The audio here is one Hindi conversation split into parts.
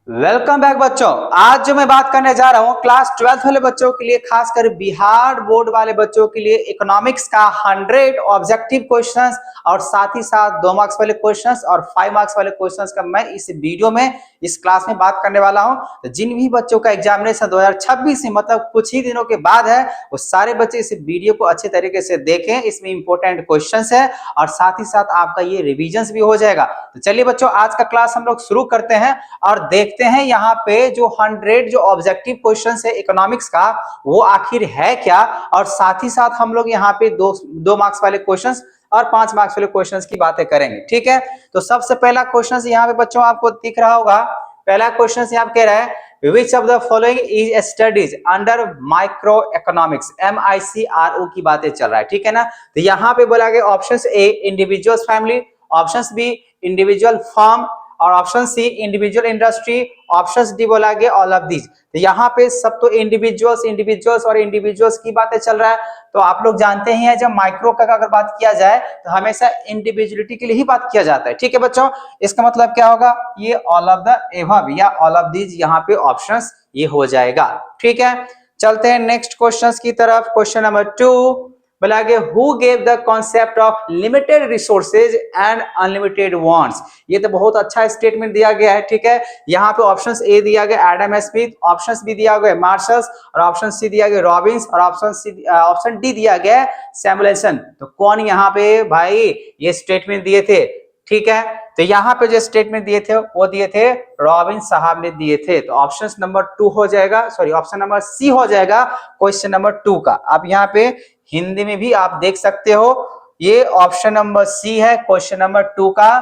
वेलकम बैक बच्चों। आज जो मैं बात करने जा रहा हूँ क्लास 12th वाले बच्चों के लिए, खासकर बिहार बोर्ड वाले बच्चों के लिए इकोनॉमिक्स का 100 ऑब्जेक्टिव क्वेश्चंस और साथ ही साथ 2 मार्क्स वाले क्वेश्चंस और 5 मार्क्स वाले क्वेश्चंस का मैं इस वीडियो में इस क्लास में बात करने वाला हूँ। तो जिन भी बच्चों का एग्जामिनेशन 2026 में मतलब कुछ ही दिनों के बाद है, वो सारे बच्चे इस वीडियो को अच्छे तरीके से देखें। इसमें इंपॉर्टेंट क्वेश्चन है और साथ ही साथ आपका ये रिविजन भी हो जाएगा। तो चलिए बच्चों, आज का क्लास हम लोग शुरू करते हैं और देखते हैं यहाँ पे जो 100 जो ऑब्जेक्टिव क्वेश्चन है इकोनॉमिक्स का, वो आखिर है क्या। और साथ ही साथ हम लोग यहाँ पे दो मार्क्स वाले क्वेश्चंस और 5 मार्क्स वाले क्वेश्चंस की बातें करेंगे। ठीक है, तो सबसे पहला क्वेश्चन यहाँ पे बच्चों आपको दिख रहा होगा। पहला क्वेश्चन यहाँ पे कह रहा है Which of the following is studies under microeconomics? MICRO की बातें चल रहा है, ठीक है ना। तो यहाँ पे बोला गया option A individual family, option B individual firm और option C individual industry, option D बोला गया ऑल ऑफ दीज। तो यहाँ पे सब तो इंडिविजुअल्स और इंडिविजुअल्स की बातें चल रहा है। तो आप लोग जानते ही हैं जब माइक्रो का अगर बात किया जाए तो हमेशा इंडिविजुअलिटी के लिए ही बात किया जाता है। ठीक है बच्चों, इसका मतलब क्या होगा, ये ऑल ऑफ द एबव या ऑल ऑफ दीज यहाँ पे ऑप्शंस ये हो जाएगा। ठीक है, चलते हैं नेक्स्ट क्वेश्चंस की तरफ। क्वेश्चन नंबर 2 बोला गया who gave the concept of limited resources and unlimited wants. ये तो बहुत अच्छा स्टेटमेंट दिया गया है। ठीक है, यहाँ पे ऑप्शन ए दिया गया एडम स्मिथ, ऑप्शन बी दिया गया मार्शल्स और ऑप्शन सी दिया गया रॉबिन्स और ऑप्शन डी दिया गया सैमुएल्सन। तो कौन यहाँ पे भाई ये स्टेटमेंट दिए थे? ठीक है, तो यहाँ पे जो स्टेटमेंट दिए थे वो दिए थे रॉबिन्स साहब ने दिए थे। तो ऑप्शन नंबर 2 हो जाएगा, सॉरी ऑप्शन नंबर सी हो जाएगा क्वेश्चन नंबर 2 का। अब यहाँ पे हिंदी में भी आप देख सकते हो, ये ऑप्शन नंबर सी है क्वेश्चन नंबर 2 का।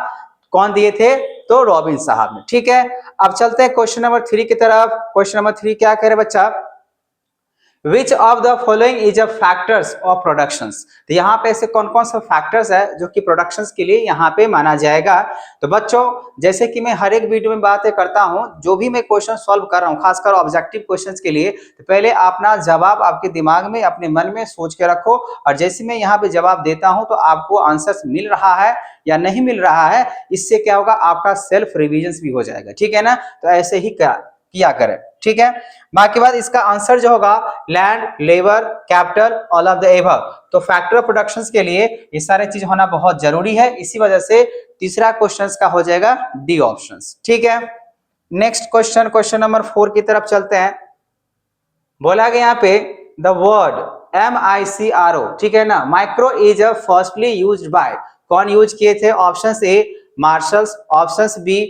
कौन दिए थे? तो रॉबिन्स साहब ने। ठीक है, अब चलते हैं क्वेश्चन नंबर 3 की तरफ। क्वेश्चन नंबर 3 क्या कह रहे बच्चा, Which of the following is a factors of productions? तो यहाँ पे ऐसे कौन कौन सा फैक्टर्स है जो कि प्रोडक्शंस के लिए यहाँ पे माना जाएगा। तो बच्चों जैसे कि मैं हर एक वीडियो में बातें करता हूँ, जो भी मैं क्वेश्चन सॉल्व कर रहा हूँ खासकर ऑब्जेक्टिव क्वेश्चंस के लिए, तो पहले अपना जवाब आपके दिमाग में अपने मन में सोच के रखो और जैसे मैं यहाँ पे जवाब देता हूँ तो आपको आंसर मिल रहा है या नहीं मिल रहा है, इससे क्या होगा आपका सेल्फ रिविजन भी हो जाएगा। ठीक है ना, तो ऐसे ही किया करें। ठीक है, बाकी बात इसका आंसर जो होगा land, labour, capital, all of the above. तो फैक्टर ऑफ प्रोडक्शंस के लिए ये सारे चीज होना बहुत जरूरी है, इसी वजह से तीसरा क्वेश्चन का हो जाएगा डी ऑप्शन। ठीक है, नेक्स्ट क्वेश्चन, क्वेश्चन नंबर 4 की तरफ चलते हैं। बोला गया यहाँ पे द वर्ड MICRO, ठीक है ना, micro is firstly used by, कौन यूज किए थे? Option A Marshall's, option B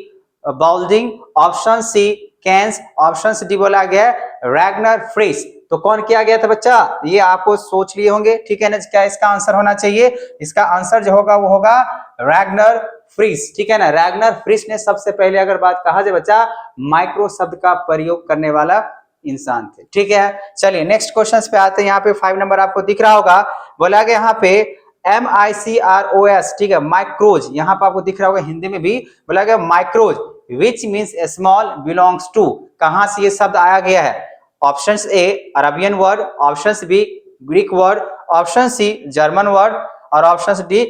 Boulding, option C Keynes, option D बोला गया रैगनर फ्रिस। तो कौन किया गया था बच्चा? ये आपको सोच लिए होंगे। ठीक है ना, क्या इसका आंसर होना चाहिए? इसका आंसर जो होगा वो होगा रैगनर फ्रिस। ठीक है ना, रैगनर फ्रिस ने सबसे पहले अगर बात कहा जाए बच्चा माइक्रो शब्द का प्रयोग करने वाला इंसान थे। ठीक है, चलिए नेक्स्ट क्वेश्चन पे आते हैं। यहाँ पे 5 नंबर आपको दिख रहा होगा, बोला गया यहाँ पे MICROS, ठीक है, माइक्रोज, यहाँ पे आपको दिख रहा होगा हिंदी में भी बोला गया micros which means small belongs to. कहां से ये शब्द आया गया है? Option A Arabian word, option B Greek word, option C German word और ऑप्शन डी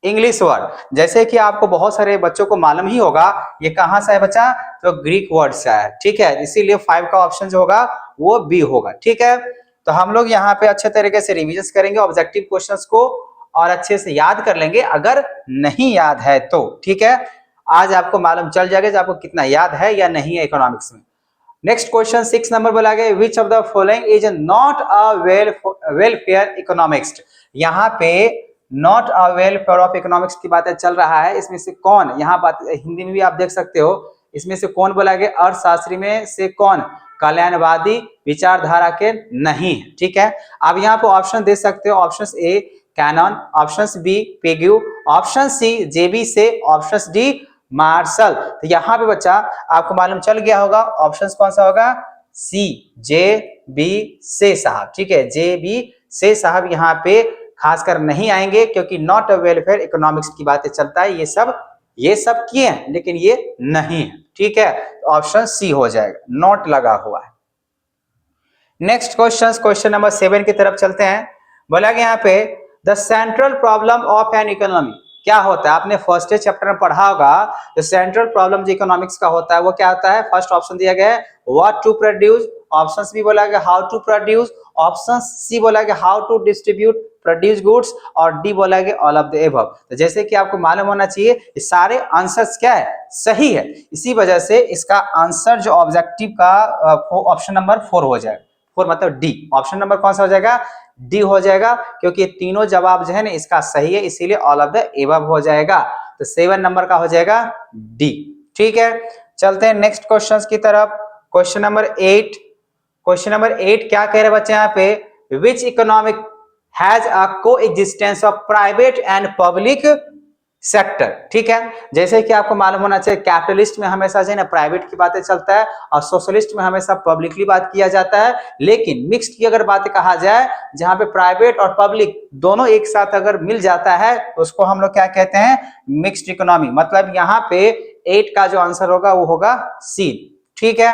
इंग्लिश वर्ड। जैसे कि आपको बहुत सारे बच्चों को मालूम ही होगा ये कहां से है बच्चा, तो ग्रीक वर्ड से है। ठीक है, इसीलिए 5 का ऑप्शन जो होगा वो बी होगा। ठीक है, तो हम लोग यहाँ पे अच्छे तरीके से रिविजन करेंगे ऑब्जेक्टिव क्वेश्चंस को और अच्छे से याद कर लेंगे अगर नहीं याद है तो। ठीक है, आज आपको मालूम चल जाएगा आपको कितना याद है या नहीं है इकोनॉमिक्स में। नेक्स्ट क्वेश्चन 6 नंबर बोला गया which of the following is not a welfare economics. यहाँ पे not a welfare of economics की बातें चल रहा है, इसमें से कौन, यहाँ बात हिंदी में भी आप देख सकते हो, इसमें से कौन बोला गया अर्थशास्त्री में से कौन कल्याणवादी विचारधारा के नहीं है। ठीक है, अब यहाँ पे ऑप्शन दे सकते हो, option A Cannon, option B Pigou, option C J B Say, option D martial. तो यहाँ पे बच्चा आपको मालूम चल गया होगा ऑप्शन कौन सा होगा, सी जे बी से साहब। ठीक है, जे बी से साहब यहाँ पे खासकर नहीं आएंगे क्योंकि नॉट अ वेलफेयर इकोनॉमिक्स की बातें चलता है, ये सब किए हैं लेकिन ये नहीं है। ठीक है, तो ऑप्शन सी हो जाएगा, नॉट लगा हुआ है। नेक्स्ट क्वेश्चन, क्वेश्चन नंबर 7 की तरफ चलते हैं। बोला गया यहाँ पे the central problem of an economy, क्या होता है, आपने फर्स्ट चैप्टर में पढ़ा होगा, जो सेंट्रल प्रॉब्लम जो इकोनॉमिक्स का होता है वो क्या होता है। फर्स्ट ऑप्शन दिया गया है what to produce, option B बोला गया how to produce, option C बोला गया how to distribute produce goods, और डी बोला गया ऑल ऑफ द एबव। तो जैसे कि आपको मालूम होना चाहिए ये सारे आंसर्स क्या है, सही है। इसी वजह से इसका आंसर जो ऑब्जेक्टिव का ऑप्शन नंबर 4 हो जाएगा। 4 मतलब डी, ऑप्शन नंबर कौन सा हो जाएगा, डी हो जाएगा, क्योंकि तीनों जवाब जो है ना इसका सही है, इसीलिए ऑल ऑफ द एबव हो जाएगा। तो 7 नंबर का हो जाएगा डी। ठीक है, चलते हैं नेक्स्ट क्वेश्चंस की तरफ। क्वेश्चन नंबर 8, क्वेश्चन नंबर 8 क्या कह रहे बच्चे यहाँ पे, which economic has a coexistence of private and public sector. ठीक है, जैसे कि आपको मालूम होना चाहिए कैपिटलिस्ट में हमेशा जो है ना प्राइवेट की बातें चलता है, और सोशलिस्ट में हमेशा पब्लिकली बात किया जाता है। लेकिन मिक्स्ड की अगर बातें कहा जाए, जहां पे प्राइवेट और पब्लिक दोनों एक साथ अगर मिल जाता है तो उसको हम लोग क्या कहते हैं, मिक्स्ड इकोनॉमी। मतलब यहाँ पे 8 का जो आंसर होगा वो होगा सी। ठीक है,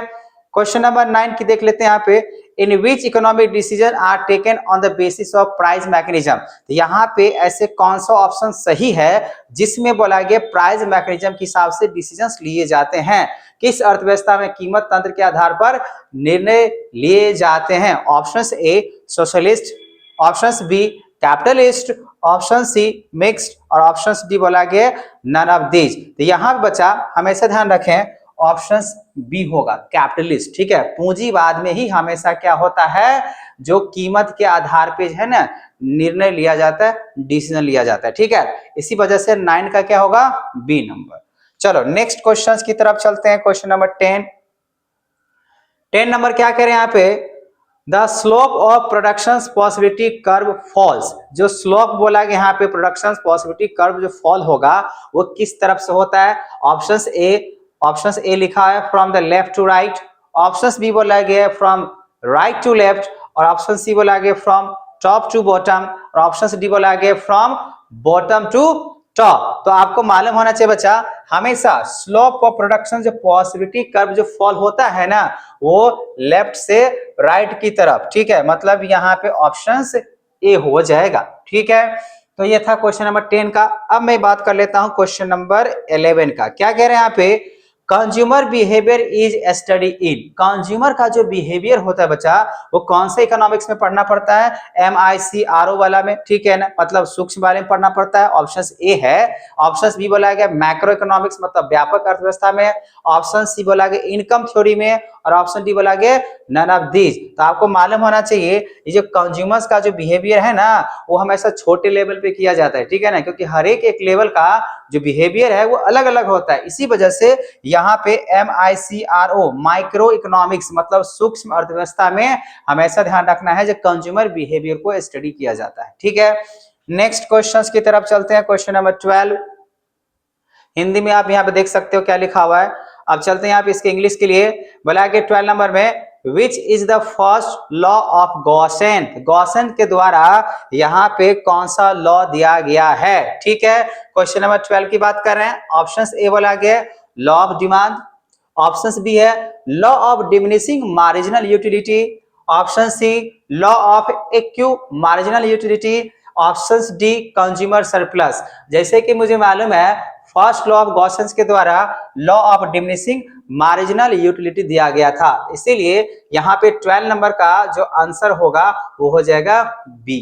क्वेश्चन नंबर 9 की देख लेते हैं यहाँ पे, in which economic decision are taken on the basis of price mechanism. तो यहाँ पे ऐसे कौन सा ऑप्शन सही है जिसमें बोला गया प्राइस मैकेनिज्म के हिसाब से डिसीजंस लिए जाते हैं, किस अर्थव्यवस्था में कीमत तंत्र के आधार पर निर्णय लिए जाते हैं। Option A socialist, option B capitalist, option C mixed, और ऑप्शन डी बोला गया नन ऑफ दीज। तो यहाँ बच्चा हमेशा ध्यान रखें ऑप्शन बी होगा कैपिटलिस्ट। ठीक है, पूंजीवाद में ही हमेशा क्या होता है, जो कीमत के आधार पे है ना निर्णय लिया जाता है, डिसीजन लिया जाता है। ठीक है, इसी वजह से 9 का क्या होगा, बी नंबर। चलो नेक्स्ट क्वेश्चंस की तरफ चलते हैं। क्वेश्चन नंबर 10 नंबर क्या कह रहे हैं यहाँ पे, the slope of production possibility curve falls. जो स्लोप बोला गया यहाँ पे प्रोडक्शन पॉसिबिलिटी कर्व जो फॉल होगा वो किस तरफ से होता है। ऑप्शन ए लिखा है from the left to right, option B बोला गया फ्रॉम राइट टू लेफ्ट, और ऑप्शन सी बोला गया फ्रॉम टॉप टू बॉटम, और ऑप्शन डी बोला गया फ्रॉम बॉटम टू टॉप। तो आपको मालूम होना चाहिए बच्चा, हमेशा स्लोप ऑफ प्रोडक्शन जो पॉसिबिलिटी कर्व जो फॉल होता है ना वो लेफ्ट से राइट की तरफ। ठीक है, मतलब यहाँ पे ऑप्शन ए हो जाएगा। ठीक है, तो ये था क्वेश्चन नंबर 10 का। अब मैं बात कर लेता हूं क्वेश्चन नंबर 11 का। क्या कह रहे हैं यहाँ पे, consumer behaviour is study in. Consumer का जो बिहेवियर होता है बच्चा वो कौन से इकोनॉमिक्स में पढ़ना पड़ता है, MICRO वाला में। ठीक है ना, मतलब सूक्ष्म वाले में पढ़ना पड़ता है, ऑप्शन ए है। ऑप्शन बी बोला गया मैक्रो इकोनॉमिक्स मतलब व्यापक अर्थव्यवस्था में, ऑप्शन सी बोला गया इनकम थ्योरी में, और ऑप्शन डी बोला गया नन ऑफ दीज। तो आपको मालूम होना चाहिए ये जो कंज्यूमर्स का जो बिहेवियर है ना वो हमेशा छोटे लेवल पे किया जाता है। ठीक है ना, क्योंकि हर एक लेवल का जो बिहेवियर है वो अलग अलग होता है। इसी वजह से यहाँ पे MICRO माइक्रो इकोनॉमिक्स मतलब सूक्ष्म अर्थव्यवस्था में हमेशा ध्यान रखना है जो कंज्यूमर बिहेवियर को स्टडी किया जाता है। ठीक है, नेक्स्ट क्वेश्चंस की तरफ चलते हैं। क्वेश्चन नंबर 12 हिंदी में आप यहाँ पे देख सकते हो क्या लिखा हुआ है। अब चलते हैं यहाँ पे इसके इंग्लिश के लिए। बोला कि 12 नंबर में which is the first law of Gossen. Gossen के द्वारा यहाँ पे कौन सा लॉ दिया गया है। ठीक है, क्वेश्चन नंबर 12 की बात कर रहे हैं। ऑप्शन ए बोला गया law of demand, option B है law of diminishing marginal utility, option C law of equi marginal utility, option D consumer surplus. जैसे कि मुझे मालूम है फर्स्ट लॉ ऑफ गॉसेंस के द्वारा law of diminishing marginal utility दिया गया था, इसीलिए यहाँ पे 12 नंबर का जो आंसर होगा वो हो जाएगा बी।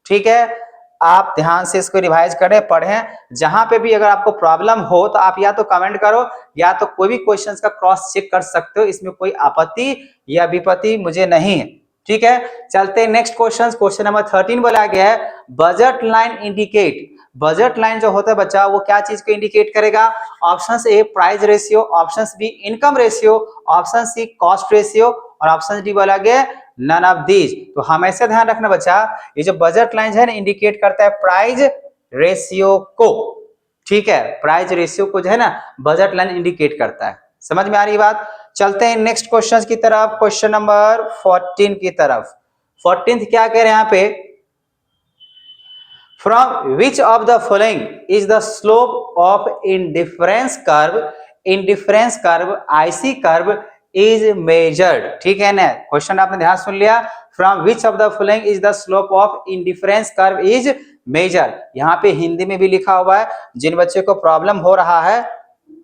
ठीक है, आप ध्यान से इसको रिवाइज करें, पढ़ें। जहां पे भी अगर आपको प्रॉब्लम हो तो आप या तो कमेंट करो या तो कोई भी क्वेश्चंस का क्रॉस चेक कर सकते हो, इसमें कोई आपत्ति या विपत्ति मुझे नहीं है। ठीक है, चलते हैं नेक्स्ट क्वेश्चन। क्वेश्चन नंबर 13 बोला गया है budget line indicate. Budget line जो होता है बच्चा वो क्या चीज को इंडिकेट करेगा। Option A price ratio, option B income ratio, option C cost ratio, और ऑप्शन डी बोला गया नन ऑफ दीज। तो हमेशा ध्यान रखना बच्चा ये जो बजट लाइन है ना इंडिकेट करता है प्राइस रेशियो को। ठीक है, प्राइस रेशियो को जो है ना बजट लाइन इंडिकेट करता है। समझ में आ रही बात। चलते हैं नेक्स्ट क्वेश्चन की तरफ, क्वेश्चन नंबर 14 की तरफ। 14 क्या कह रहे हैं यहाँ पे, from which of the following is the slope of indifference curve. Indifference curve IC curve is measured. ठीक है ना, क्वेश्चन आपने ध्यान सुन लिया। From which of the following is the slope of indifference curve is measure. यहाँ पे हिंदी में भी लिखा हुआ है, जिन बच्चे को प्रॉब्लम हो रहा है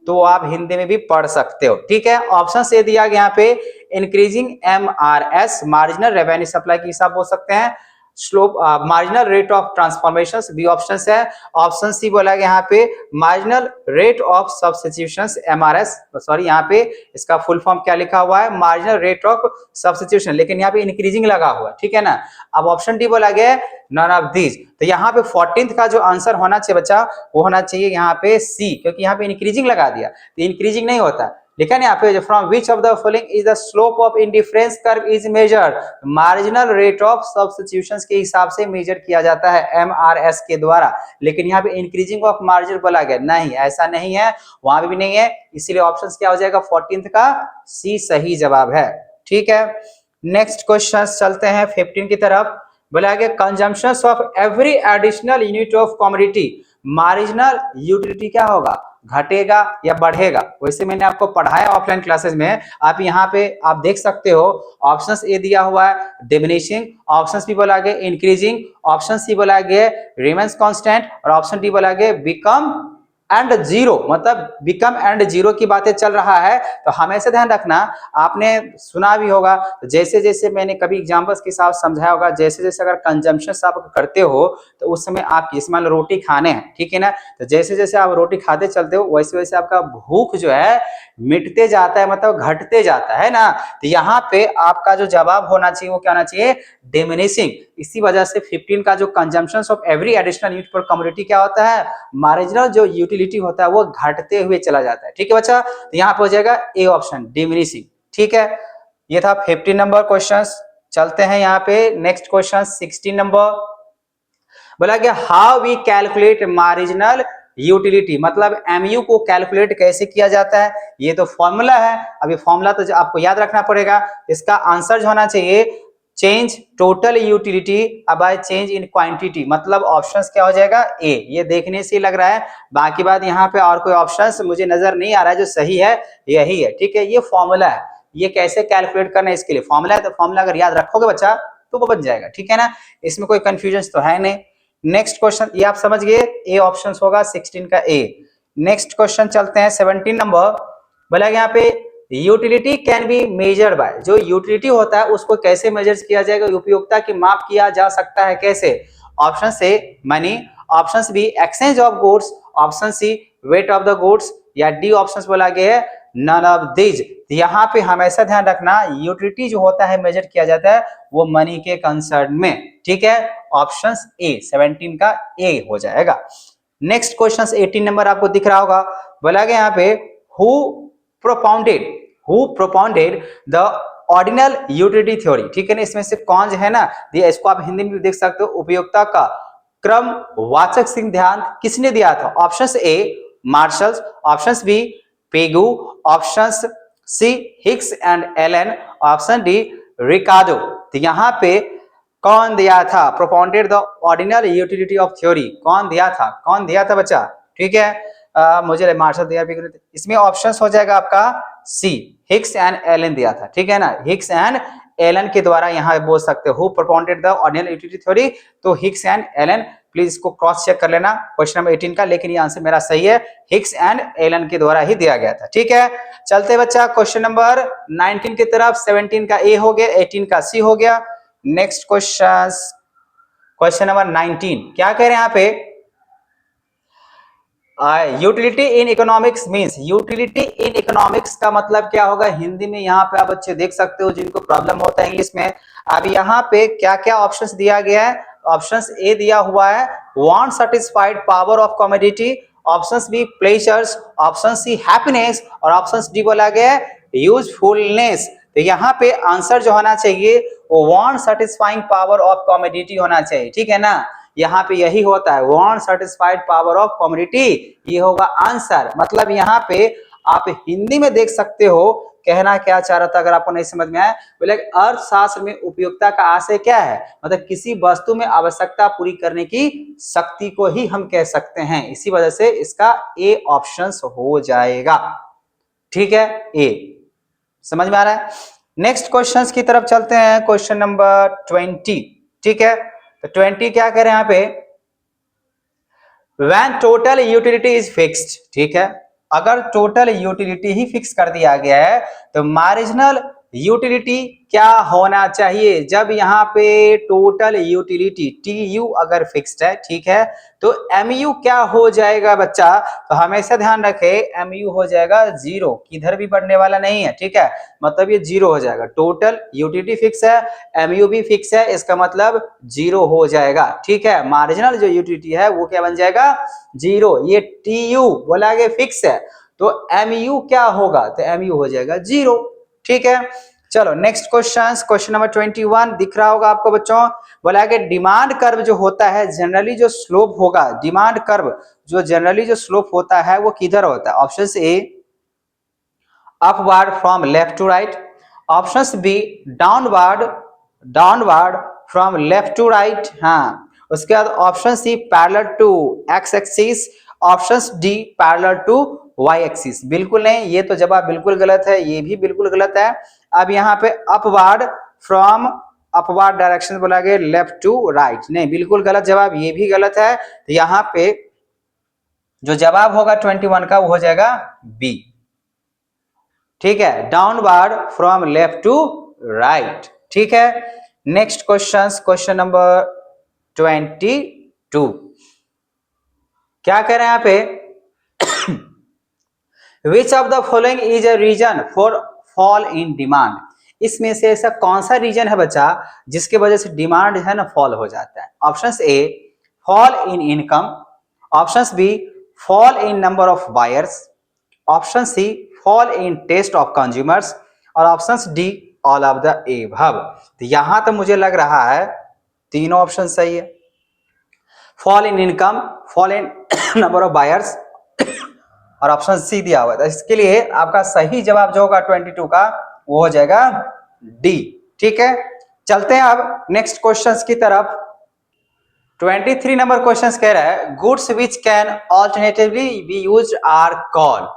तो आप हिंदी में भी पढ़ सकते हो, ठीक है। ऑप्शन से दिया गया यहाँ पे increasing MRS marginal revenue supply की हिसाब बोल सकते हैं, slope marginal rate of transformation B option है। ऑप्शन सी बोला गया यहाँ पे marginal rate of substitutions MRS, sorry यहाँ पे इसका फुल फॉर्म क्या लिखा हुआ है, मार्जिनल रेट ऑफ सब्स्टिट्यूशन, लेकिन यहाँ पे इंक्रीजिंग लगा हुआ है, ठीक है ना। अब ऑप्शन डी बोला गया नन ऑफ दीज, तो यहाँ पे 14th का जो आंसर होना चाहिए बच्चा वो होना चाहिए यहाँ पे सी, क्योंकि यहाँ पे इंक्रीजिंग लगा दिया तो इंक्रीजिंग नहीं होता। लिखा ना यहाँ पे from which of the following is the slope of indifference curve is measured, marginal rate of substitutions के हिसाब से मेजर किया जाता है MRS के द्वारा, लेकिन यहाँ पे इंक्रीजिंग ऑफ मार्जिन बोला गया, नहीं ऐसा नहीं है, वहां पे भी नहीं है, इसीलिए ऑप्शन क्या हो जाएगा 14th का सी सही जवाब है, ठीक है। नेक्स्ट क्वेश्चन चलते हैं 15 की तरफ। बोला गया consumption of every additional unit of commodity, marginal utility क्या होगा, घटेगा या बढ़ेगा। वैसे मैंने आपको पढ़ाया ऑफलाइन क्लासेस में, आप यहाँ पे आप देख सकते हो ऑप्शंस ए दिया हुआ है डिमिनिशिंग, ऑप्शंस बी बोला गया इंक्रीजिंग, ऑप्शन सी बोला गया रिमेन्स कांस्टेंट और ऑप्शन डी बोला गया बिकम एंड जीरो, मतलब बिकम एंड जीरो की बातें चल रहा है। तो हमेशा ध्यान रखना, आपने सुना भी होगा, तो जैसे जैसे मैंने कभी एग्जांपल्स के साथ समझाया होगा, जैसे जैसे अगर कंजम्पशन आप करते हो तो उस समय आप मान लो रोटी खाने हैं, ठीक है ना, तो जैसे जैसे आप रोटी खाते चलते हो वैसे वैसे आपका भूख जो है मिटते जाता है, मतलब घटते जाता है ना। तो यहाँ पे आपका जो जवाब होना चाहिए वो क्या होना चाहिए, डिमिनिशिंग। इसी वजह से 15 का जो consumption of every additional unit पर कमोडिटी क्या होता है, मार्जिनल जो यूटिलिटी होता है वो घटते हुए चला जाता है, ठीक है बच्चा। तो यहाँ पे हो जाएगा ए ऑप्शन डिमिनिशिंग, ठीक है। ये था 15 नंबर क्वेश्चन। चलते हैं यहाँ पे नेक्स्ट क्वेश्चन 16 नंबर। बोला गया how we calculate marginal utility, मतलब MU को कैलकुलेट कैसे किया जाता है, ये तो फॉर्मूला है, अभी फॉर्मूला तो आपको याद रखना पड़ेगा। इसका आंसर जो होना चाहिए change total utility bye change in quantity, मतलब ऑप्शंस क्या हो जाएगा ए, ये देखने से लग रहा है, बाकी बात यहाँ पे और कोई ऑप्शंस मुझे नजर नहीं आ रहा है, जो सही है यही है, ठीक है। ये फॉर्मूला है, ये कैसे कैलकुलेट करना है इसके लिए फॉर्मूला है, तो फॉर्मूला अगर याद रखोगे बच्चा तो वो बन जाएगा, ठीक है ना, इसमें कोई कंफ्यूजन तो है नहीं। नेक्स्ट क्वेश्चन ये आप समझ गए, ए ऑप्शन होगा 16 का ए। नेक्स्ट क्वेश्चन चलते हैं 17 नंबर। बोला यहाँ पे utility can be measured by, जो यूटिलिटी होता है उसको कैसे मेजर किया जाएगा, उपयोगिता की माप किया जा सकता है कैसे। ऑप्शन से money, option B exchange of goods, option C weight of the goods, या डी ऑप्शन बोला गया है नन ऑफ दीज। यहाँ पे हमेशा ध्यान रखना यूटिलिटी जो होता है मेजर किया जाता है वो मनी के कंसर्न में, ठीक है। ऑप्शन ए 17 का ए हो जाएगा। नेक्स्ट क्वेश्चन 18 नंबर आपको दिख रहा होगा। बोला गया यहाँ पे who propounded the ordinal utility theory, ठीक है ना, इसमें से कौन जो है ना, इसको आप हिंदी में भी देख सकते हो, उपयोगिता का क्रम वाचक सिद्धांत किसने दिया था। Option A Marshall's, option B Pigou, option C Hicks and Allen, option D Ricardo. तो यहाँ पे कौन दिया था propounded the ordinal utility of theory, कौन दिया था बच्चा, ठीक है। मुझे मार्शल दिया, इसमें ऑप्शंस हो जाएगा आपका सी हिक्स एंड एलन दिया था, ठीक है ना, हिक्स एंड एलन के द्वारा यहाँ बोल सकते हो propounded the ordinal utility theory, तो हिक्स एंड एलन, प्लीज इसको क्रॉस चेक कर लेना क्वेश्चन नंबर 18 का, लेकिन ये आंसर मेरा सही है, हिक्स एंड एलन के द्वारा ही दिया गया था, ठीक है। चलते बच्चा क्वेश्चन नंबर 19 की तरफ, 17 का ए हो गया, 18 का सी हो गया। नेक्स्ट क्वेश्चन नंबर 19 क्या कह रहे हैं यहाँ पे, utility in economics means, utility in economics का मतलब क्या होगा हिंदी में, यहाँ पे आप बच्चे देख सकते हो जिनको प्रॉब्लम होता है इंग्लिश में। अब यहाँ पे क्या क्या ऑप्शंस दिया गया है, ऑप्शंस ए दिया हुआ है want satisfied power of commodity, options B pleasures, option C happiness और ऑप्शन डी बोला गया है यूजफुलनेस। तो यहाँ पे आंसर जो होना चाहिए वो want satisfying power of commodity होना चाहिए, ठीक है ना, यहाँ पे यही होता है want satisfied power of commodity, ये होगा आंसर। मतलब यहाँ पे आप हिंदी में देख सकते हो कहना क्या चाह रहा था, अगर आपको नहीं समझ में आया, बोले अर्थशास्त्र में उपयोगिता का आशय क्या है, मतलब किसी वस्तु में आवश्यकता पूरी करने की शक्ति को ही हम कह सकते हैं, इसी वजह से इसका ए ऑप्शन हो जाएगा, ठीक है, ए समझ में आ रहा है। नेक्स्ट क्वेश्चंस की तरफ चलते हैं, क्वेश्चन नंबर 20। ठीक है, तो 20 क्या करें यहाँ पे, when total utility is fixed, ठीक है, अगर टोटल यूटिलिटी ही फिक्स कर दिया गया है तो मार्जिनल यूटिलिटी क्या होना चाहिए। जब यहाँ पे टोटल यूटिलिटी TU अगर फिक्स्ड है, ठीक है, तो MU क्या हो जाएगा बच्चा, तो हमेशा ध्यान रखें MU हो जाएगा जीरो, किधर भी बढ़ने वाला नहीं है, ठीक है, मतलब ये जीरो हो जाएगा। टोटल यूटिलिटी फिक्स है, MU भी फिक्स है, इसका मतलब जीरो हो जाएगा, ठीक है। मार्जिनल जो यूटिलिटी है वो क्या बन जाएगा, जीरो। ये TU बोला गया फिक्स है तो MU क्या होगा, तो MU हो जाएगा जीरो, ठीक है। चलो नेक्स्ट क्वेश्चन, क्वेश्चन नंबर 21 दिख रहा होगा आपको बच्चों। बोला कि डिमांड कर्व जो होता है जनरली जो स्लोप होगा, डिमांड कर्व जो जनरली जो स्लोप होता है वो किधर होता है। Option A upward from left to right, option B downward downward from left to right, हाँ। उसके बाद option C parallel to X axis, option D parallel to Y axis. बिल्कुल नहीं, ये तो जवाब बिल्कुल गलत है, ये भी बिल्कुल गलत है। अब यहाँ पे अपवर्ड फ्रॉम अपवर्ड डायरेक्शन बोला गया लेफ्ट टू राइट, नहीं बिल्कुल गलत जवाब, ये भी गलत है। तो यहाँ पे जो जवाब होगा 21 का वो हो जाएगा बी, ठीक है, downward from left to right, ठीक है। नेक्स्ट क्वेश्चन, क्वेश्चन नंबर 22 क्या कह रहे हैं यहाँ पे, which of the following is a reason for fall in demand. इसमें से ऐसा कौन सा रीजन है बच्चा जिसके वजह से डिमांड है ना फॉल हो जाता है। Option A fall in income, option B fall in number of buyers, option C fall in taste of consumers, और option D all of the above. तो यहां तो मुझे लग रहा है तीनों ऑप्शन सही है, fall in income, fall in number of buyers और ऑप्शन सी दिया हुआ है। इसके लिए आपका सही जवाब जो होगा 22 का वो हो जाएगा डी, ठीक है। चलते हैं अब नेक्स्ट क्वेश्चंस की तरफ। 23 नंबर क्वेश्चन कह रहा है goods which can alternatively be used are called.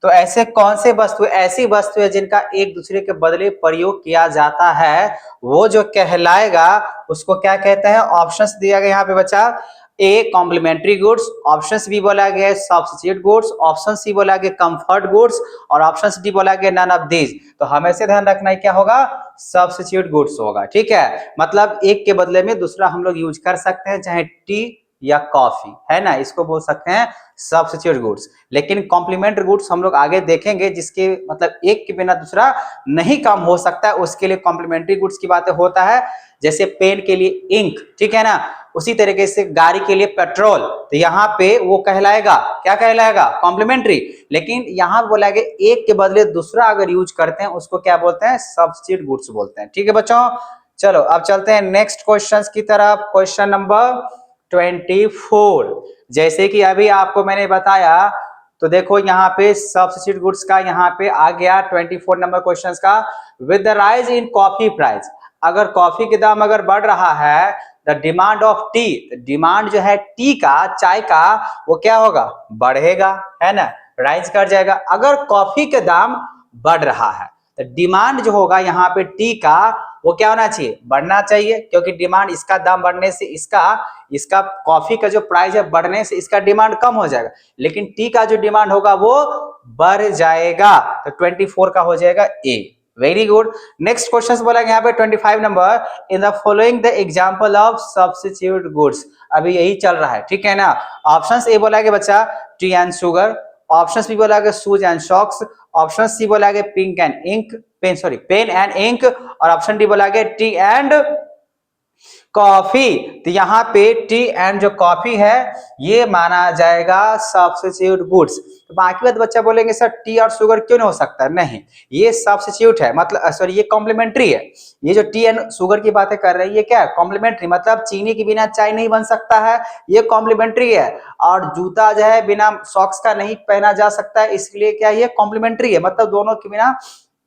तो ऐसे कौन से वस्तु, ऐसी वस्तु है जिनका एक दूसरे के बदले प्रयोग किया जाता है, वो जो कहलाएगा उसको क्या कहते हैं। ऑप्शंस दिया गया यहाँ पे बच्चा, a complementary goods, option B बोला गया सब्स्टिट्यूट गुड्स, ऑप्शन सी बोला गया कंफर्ट गुड्स और ऑप्शन डी बोला गया नन ऑफ दीज। तो हमेशा ध्यान रखना है क्या होगा, सब्स्टिट्यूट गुड्स होगा, ठीक है। मतलब एक के बदले में दूसरा हम लोग यूज कर सकते हैं, चाहे टी या कॉफी, है ना, इसको बोल सकते हैं सब्स्टिट्यूट गुड्स। लेकिन कॉम्प्लीमेंट्री गुड्स हम लोग आगे देखेंगे, जिसके मतलब एक के बिना दूसरा नहीं काम हो सकता है, उसके लिए कॉम्प्लीमेंट्री गुड्स की बातें होता है। जैसे पेन के लिए इंक, ठीक है ना, उसी तरीके से गाड़ी के लिए पेट्रोल, तो यहाँ पे वो कहलाएगा, क्या कहलाएगा, कॉम्प्लीमेंट्री। लेकिन यहाँ बोला गया एक के बदले दूसरा अगर यूज करते हैं उसको क्या बोलते हैं, सब्स्टिट्यूट गुड्स बोलते हैं, ठीक है बच्चों। चलो अब चलते हैं नेक्स्ट क्वेश्चन की तरफ, क्वेश्चन नंबर 24। जैसे कि अभी आपको मैंने बताया, तो देखो यहाँ पे सब्स्टिट्यूट गुड्स का यहाँ पे आ गया 24 नंबर क्वेश्चन का, with the rise in coffee price. अगर कॉफी के दाम अगर बढ़ रहा है, the demand of T, demand जो है टी का, चाय का, वो क्या होगा, बढ़ेगा, है ना, राइज कर जाएगा। अगर कॉफी के दाम बढ़ रहा है तो डिमांड जो होगा यहाँ पे टी का वो क्या होना चाहिए, बढ़ना चाहिए, क्योंकि डिमांड इसका दाम बढ़ने से इसका कॉफी का जो प्राइस है बढ़ने से इसका डिमांड कम हो जाएगा, लेकिन टी का जो डिमांड होगा वो बढ़ जाएगा। तो 24 का हो जाएगा A. Very good. Next question बोला यहाँ पे 25 number, in the following the example of substitute goods. अभी यही चल रहा है, ठीक है ना। ऑप्शन ए बोला गया बच्चा tea and sugar, option B बोला गया shoes and socks, option C बोला गया pink and ink, pen and ink, और ऑप्शन डी बोला गया टी एंड कॉफी। तो यहाँ पे टी एंड जो कॉफी है ये माना जाएगा सब्स्टिट्यूट गुड्स। तो बाकी बात बच्चा बोलेंगे सर टी और शुगर क्यों नहीं हो सकता, नहीं, ये सब्स्टिट्यूट है, मतलब सॉरी ये कॉम्प्लीमेंट्री है। ये जो टी एंड शुगर की बातें कर रहे हैं ये क्या है, कॉम्प्लीमेंट्री, मतलब चीनी के बिना चाय नहीं बन सकता है, ये कॉम्प्लीमेंट्री है। और जूता जो है बिना सॉक्स का नहीं पहना जा सकता है, इसलिए क्या ये कॉम्प्लीमेंट्री है, मतलब दोनों के बिना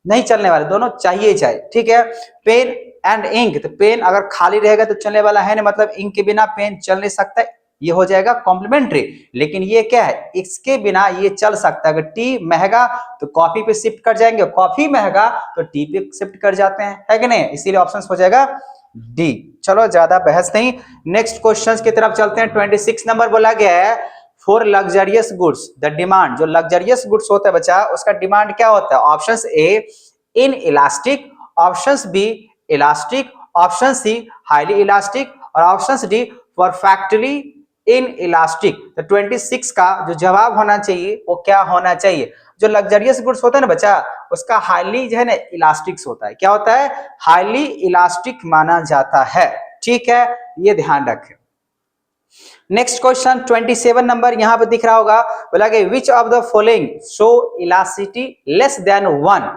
नहीं चलने वाले, दोनों चाहिए चाहिए, ठीक है। पेन एंड इंक, तो पेन अगर खाली रहेगा तो चलने वाला है नहीं, मतलब इंक के बिना पेन चल नहीं सकता, ये हो जाएगा कॉम्प्लीमेंट्री। लेकिन ये क्या है, इसके बिना ये चल सकता है। अगर टी महंगा तो कॉफी पे शिफ्ट कर जाएंगे, कॉफी महंगा तो टी पे शिफ्ट कर जाते हैं, है कि नहीं? इसीलिए ऑप्शन हो जाएगा डी। चलो ज्यादा बहस नहीं, नेक्स्ट क्वेश्चन की तरफ चलते हैं। 26 नंबर बोला गया है for luxurious goods the demand. जो लग्जरियस गुड्स होता है बच्चा, उसका डिमांड क्या होता है? Option A inelastic, option B elastic, option C highly elastic और option D perfectly inelastic. तो 26 का जो जवाब होना चाहिए वो क्या होना चाहिए? जो लग्जरियस गुड्स होता है ना बच्चा, उसका हाईली जो है ना इलास्टिक्स होता है। क्या होता है? हाईली इलास्टिक माना जाता है। ठीक है, ये ध्यान रखें। नेक्स्ट क्वेश्चन 27 नंबर यहां पे दिख रहा होगा, बोला कि विच of the following show elasticity less than 1।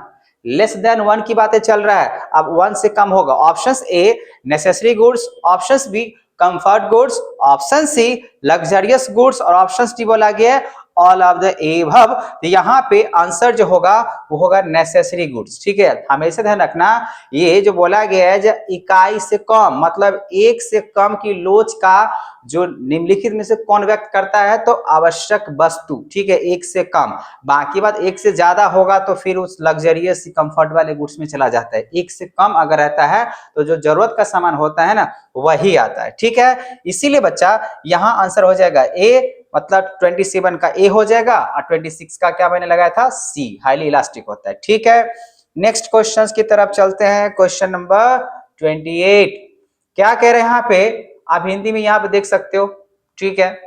Less than 1 की बातें चल रहा है, अब 1 से कम होगा। Option A necessary goods, option B comfort goods, option C luxurious goods और ऑप्शन डी बोला गया है ऑल ऑफ द एबव। तो यहाँ पे आंसर जो होगा वो होगा नेसेसरी गुड्स। ठीक है, हमेशा ध्यान रखना, ये जो बोला गया है जो इकाई से कम मतलब एक से कम की लोच का जो निम्नलिखित में से कौन व्यक्त करता है? तो आवश्यक वस्तु। ठीक है, एक से कम। बाकी बात एक से ज्यादा होगा तो फिर उस लग्जरियस कंफर्ट वाले गुड्स में चला जाता है। एक से कम अगर रहता है तो जो जरूरत का सामान होता है ना वही आता है। ठीक है, इसीलिए बच्चा यहाँ आंसर हो जाएगा ए, मतलब 27 का ए हो जाएगा और 26 का क्या मैंने लगाया था? सी, हाईली इलास्टिक होता है। ठीक है, नेक्स्ट क्वेश्चन की तरफ चलते हैं। क्वेश्चन नंबर 28 क्या कह रहे हैं यहाँ पे? आप हिंदी में यहाँ पे देख सकते हो। ठीक है,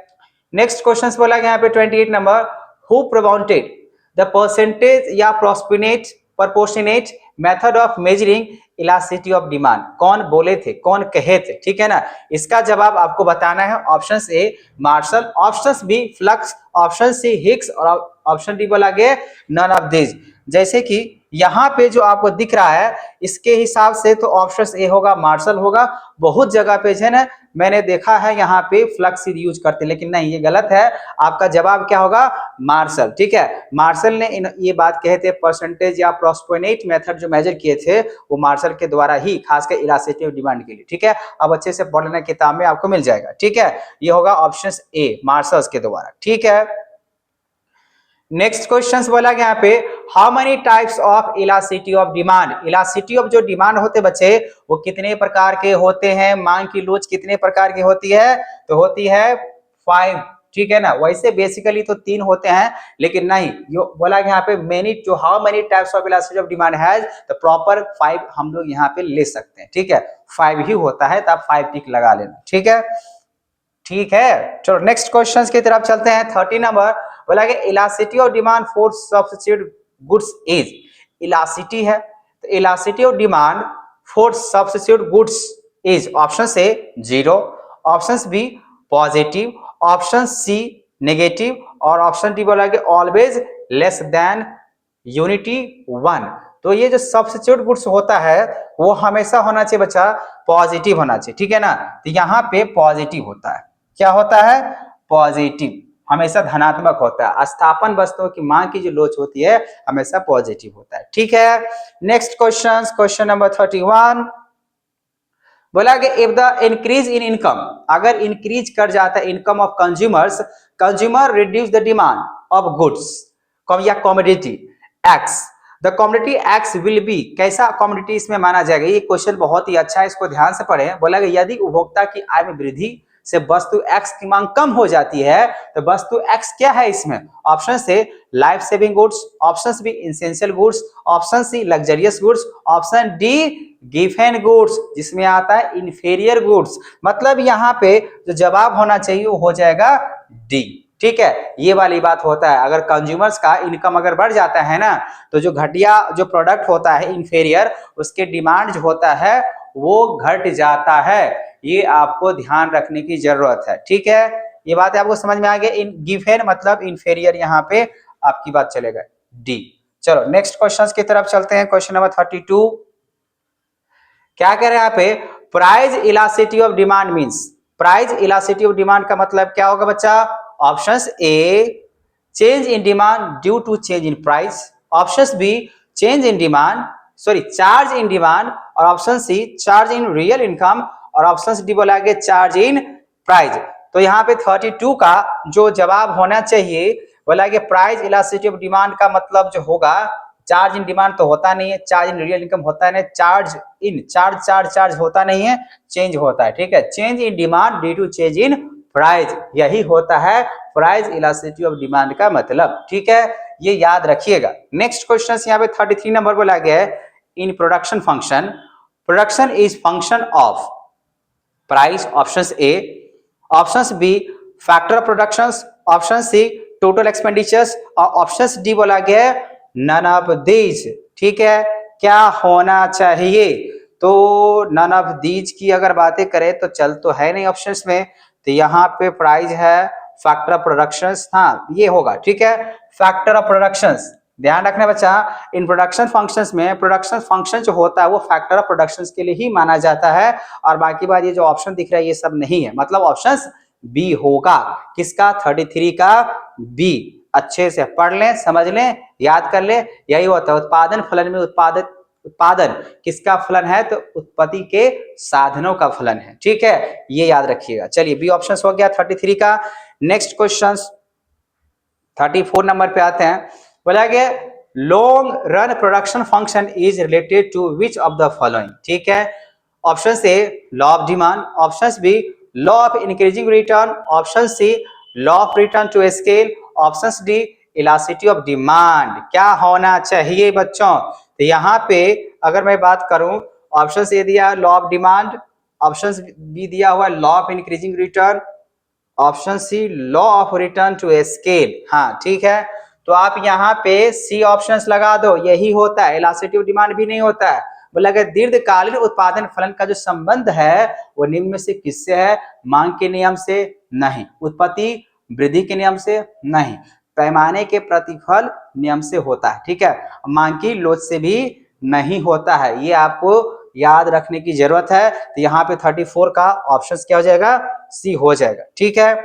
नेक्स्ट क्वेश्चन बोला गया यहाँ पे 28 नंबर, हु प्रोवाउंटेड द परसेंटेज या proportionate method of measuring elasticity of demand. कौन बोले थे, कौन कहे थे? ठीक है ना, इसका जवाब आपको बताना है। Option A Marshall, option B flux, option C Hicks और ऑप्शन डी बोला गया नन ऑफ दिस। जैसे कि यहाँ पे जो आपको दिख रहा है इसके हिसाब से तो ऑप्शन ए होगा, मार्शल होगा। बहुत जगह पे है ना मैंने देखा है यहाँ पे फ्लक्स यूज करते, लेकिन नहीं, ये गलत है। आपका जवाब क्या होगा? मार्शल। ठीक है, मार्शल ने ये बात कहे थे, परसेंटेज या प्रोपोर्शनेट मेथड जो मेजर किए थे वो मार्शल के द्वारा ही, खासकर इलास्टिसिटी ऑफ डिमांड के लिए। ठीक है, अब अच्छे से पढ़ लेना, किताब में आपको मिल जाएगा। ठीक है, ये होगा ऑप्शन ए, मार्शल के द्वारा। ठीक है, नेक्स्ट क्वेश्चन बोला गया यहाँ पे how many types of elasticity of demand. Elasticity of जो डिमांड होते बच्चे वो कितने प्रकार के होते हैं? मांग की लोच कितने प्रकार की होती है? तो होती है 5। ठीक है ना, वैसे बेसिकली तो 3 होते हैं, लेकिन नहीं, यो बोला यहाँ पे मेनी, जो how many types of elasticity of demand has, तो प्रॉपर 5 हम लोग यहाँ पे ले सकते हैं। ठीक है, 5 ही होता है, तो आप 5 टिक लगा लेना। ठीक है, ठीक है, चलो नेक्स्ट क्वेश्चन की तरफ चलते हैं। 30 नंबर बोला कि elasticity of demand for substitute goods is. Elasticity है तो elasticity of demand for substitute goods is option से 0, option B positive, option C negative और ऑप्शन डी बोला कि ऑलवेज लेस देन यूनिटी 1। तो ये जो सब्स्टिट्यूट गुड्स होता है वो हमेशा होना चाहिए बच्चा पॉजिटिव होना चाहिए। ठीक है ना, तो यहाँ पे पॉजिटिव होता है। क्या होता है? पॉजिटिव, हमेशा धनात्मक होता है। स्थापन वस्तुओं की मांग की जो लोच होती है हमेशा पॉजिटिव होता है। ठीक है, नेक्स्ट क्वेश्चन, क्वेश्चन नंबर 31 बोला कि if the increase in income, अगर इंक्रीज कर जाता है income of consumers, consumer reduce the demand of goods या commodity X, the commodity X will be. कैसा कमोडिटी इसमें माना जाएगा? ये क्वेश्चन बहुत ही अच्छा है, इसको ध्यान से पढ़ें। बोला कि यदि उपभोक्ता की आय में वृद्धि से वस्तु एक्स की मांग कम हो जाती है तो वस्तु एक्स क्या है इसमें? ऑप्शन से life saving goods, option B essential goods, option C luxurious goods, option D given goods, जिसमें आता है इंफीरियर गुड्स। मतलब यहाँ पे जो जवाब होना चाहिए वो हो जाएगा डी। ठीक है, ये वाली बात होता है, अगर कंज्यूमर्स का इनकम अगर बढ़ जाता है ना तो जो घटिया जो प्रोडक्ट होता है इंफीरियर, उसके डिमांड जो होता है वो घट जाता है। ये आपको ध्यान रखने की जरूरत है। ठीक है, ये बात आपको समझ में आ गया। इन गिवन मतलब इंफीरियर, यहाँ पे आपकी बात चलेगा डी। चलो नेक्स्ट क्वेश्चन की तरफ चलते हैं। क्वेश्चन नंबर 32 क्या कह रहे हैं यहाँ पे? Price elasticity of demand means, price elasticity of demand का मतलब क्या होगा बच्चा? Options A change in demand due to change in price, options B change in demand charge in demand और option C charge in real income और ऑप्शन डी बोला गया चार्ज इन प्राइस। तो यहाँ पे 32 का जो जवाब होना चाहिए बोला कि प्राइस इलास्टिसिटी ऑफ डिमांड का मतलब जो होगा, चार्ज इन डिमांड तो होता नहीं है, चार्ज इन रियल इनकम होता है नहीं, चार्ज होता नहीं है, चेंज होता है। ठीक है, change in demand due to change in price, यही होता है प्राइस इलास्टिसिटी ऑफ डिमांड का मतलब। ठीक है, ये याद रखिएगा। नेक्स्ट क्वेश्चन यहाँ पे 33 नंबर बोला गया है, in production function, production is function of price, option A, option B factor of production, option C total expenditures, और ऑप्शन डी बोला गया है नन ऑफ दीज। ठीक है, क्या होना चाहिए? तो नन ऑफ दीज की अगर बातें करें तो चल तो है नहीं ऑप्शंस में, तो यहाँ पे प्राइस है, फैक्टर ऑफ प्रोडक्शंस, हाँ ये होगा। ठीक है, फैक्टर ऑफ प्रोडक्शंस, ध्यान रखना बच्चा, इन प्रोडक्शन फंक्शंस में प्रोडक्शन फंक्शन जो होता है वो फैक्टर ऑफ प्रोडक्शंस के लिए ही माना जाता है, और बाकी बात ये जो ऑप्शन दिख रहा है ये सब नहीं है, मतलब ऑप्शन बी होगा। किसका? 33 का बी। अच्छे से पढ़ लें, समझ लें, याद कर लें, यही होता है उत्पादन फलन में। उत्पादन किसका फलन है? तो उत्पत्ति के साधनों का फलन है। ठीक है, ये याद रखिएगा। चलिए बी ऑप्शन हो गया 33 का। नेक्स्ट क्वेश्चन 34 नंबर पे आते हैं, बोला गया long run production function is related to which of the following. ठीक है, option A law of demand, option B law of increasing return, option C law of return to scale, option D elasticity of demand. क्या होना चाहिए बच्चों? तो यहाँ पे अगर मैं बात करूं, ऑप्शन ए दिया law of demand, option B दिया हुआ law of increasing return, option C law of return to scale. हाँ ठीक है, तो आप यहाँ पे सी ऑप्शंस लगा दो, यही होता है। इलास्टिसिटी ऑफ डिमांड भी नहीं होता है। बोला कि दीर्घकालीन उत्पादन फलन का जो संबंध है वो निम्न में से किससे है? मांग के नियम से नहीं, उत्पत्ति वृद्धि के नियम से नहीं, पैमाने के प्रतिफल नियम से होता है। ठीक है, मांग की लोच से भी नहीं होता है, ये आपको याद रखने की जरूरत है। तो यहाँ पे 34 का ऑप्शन क्या हो जाएगा? सी हो जाएगा। ठीक है,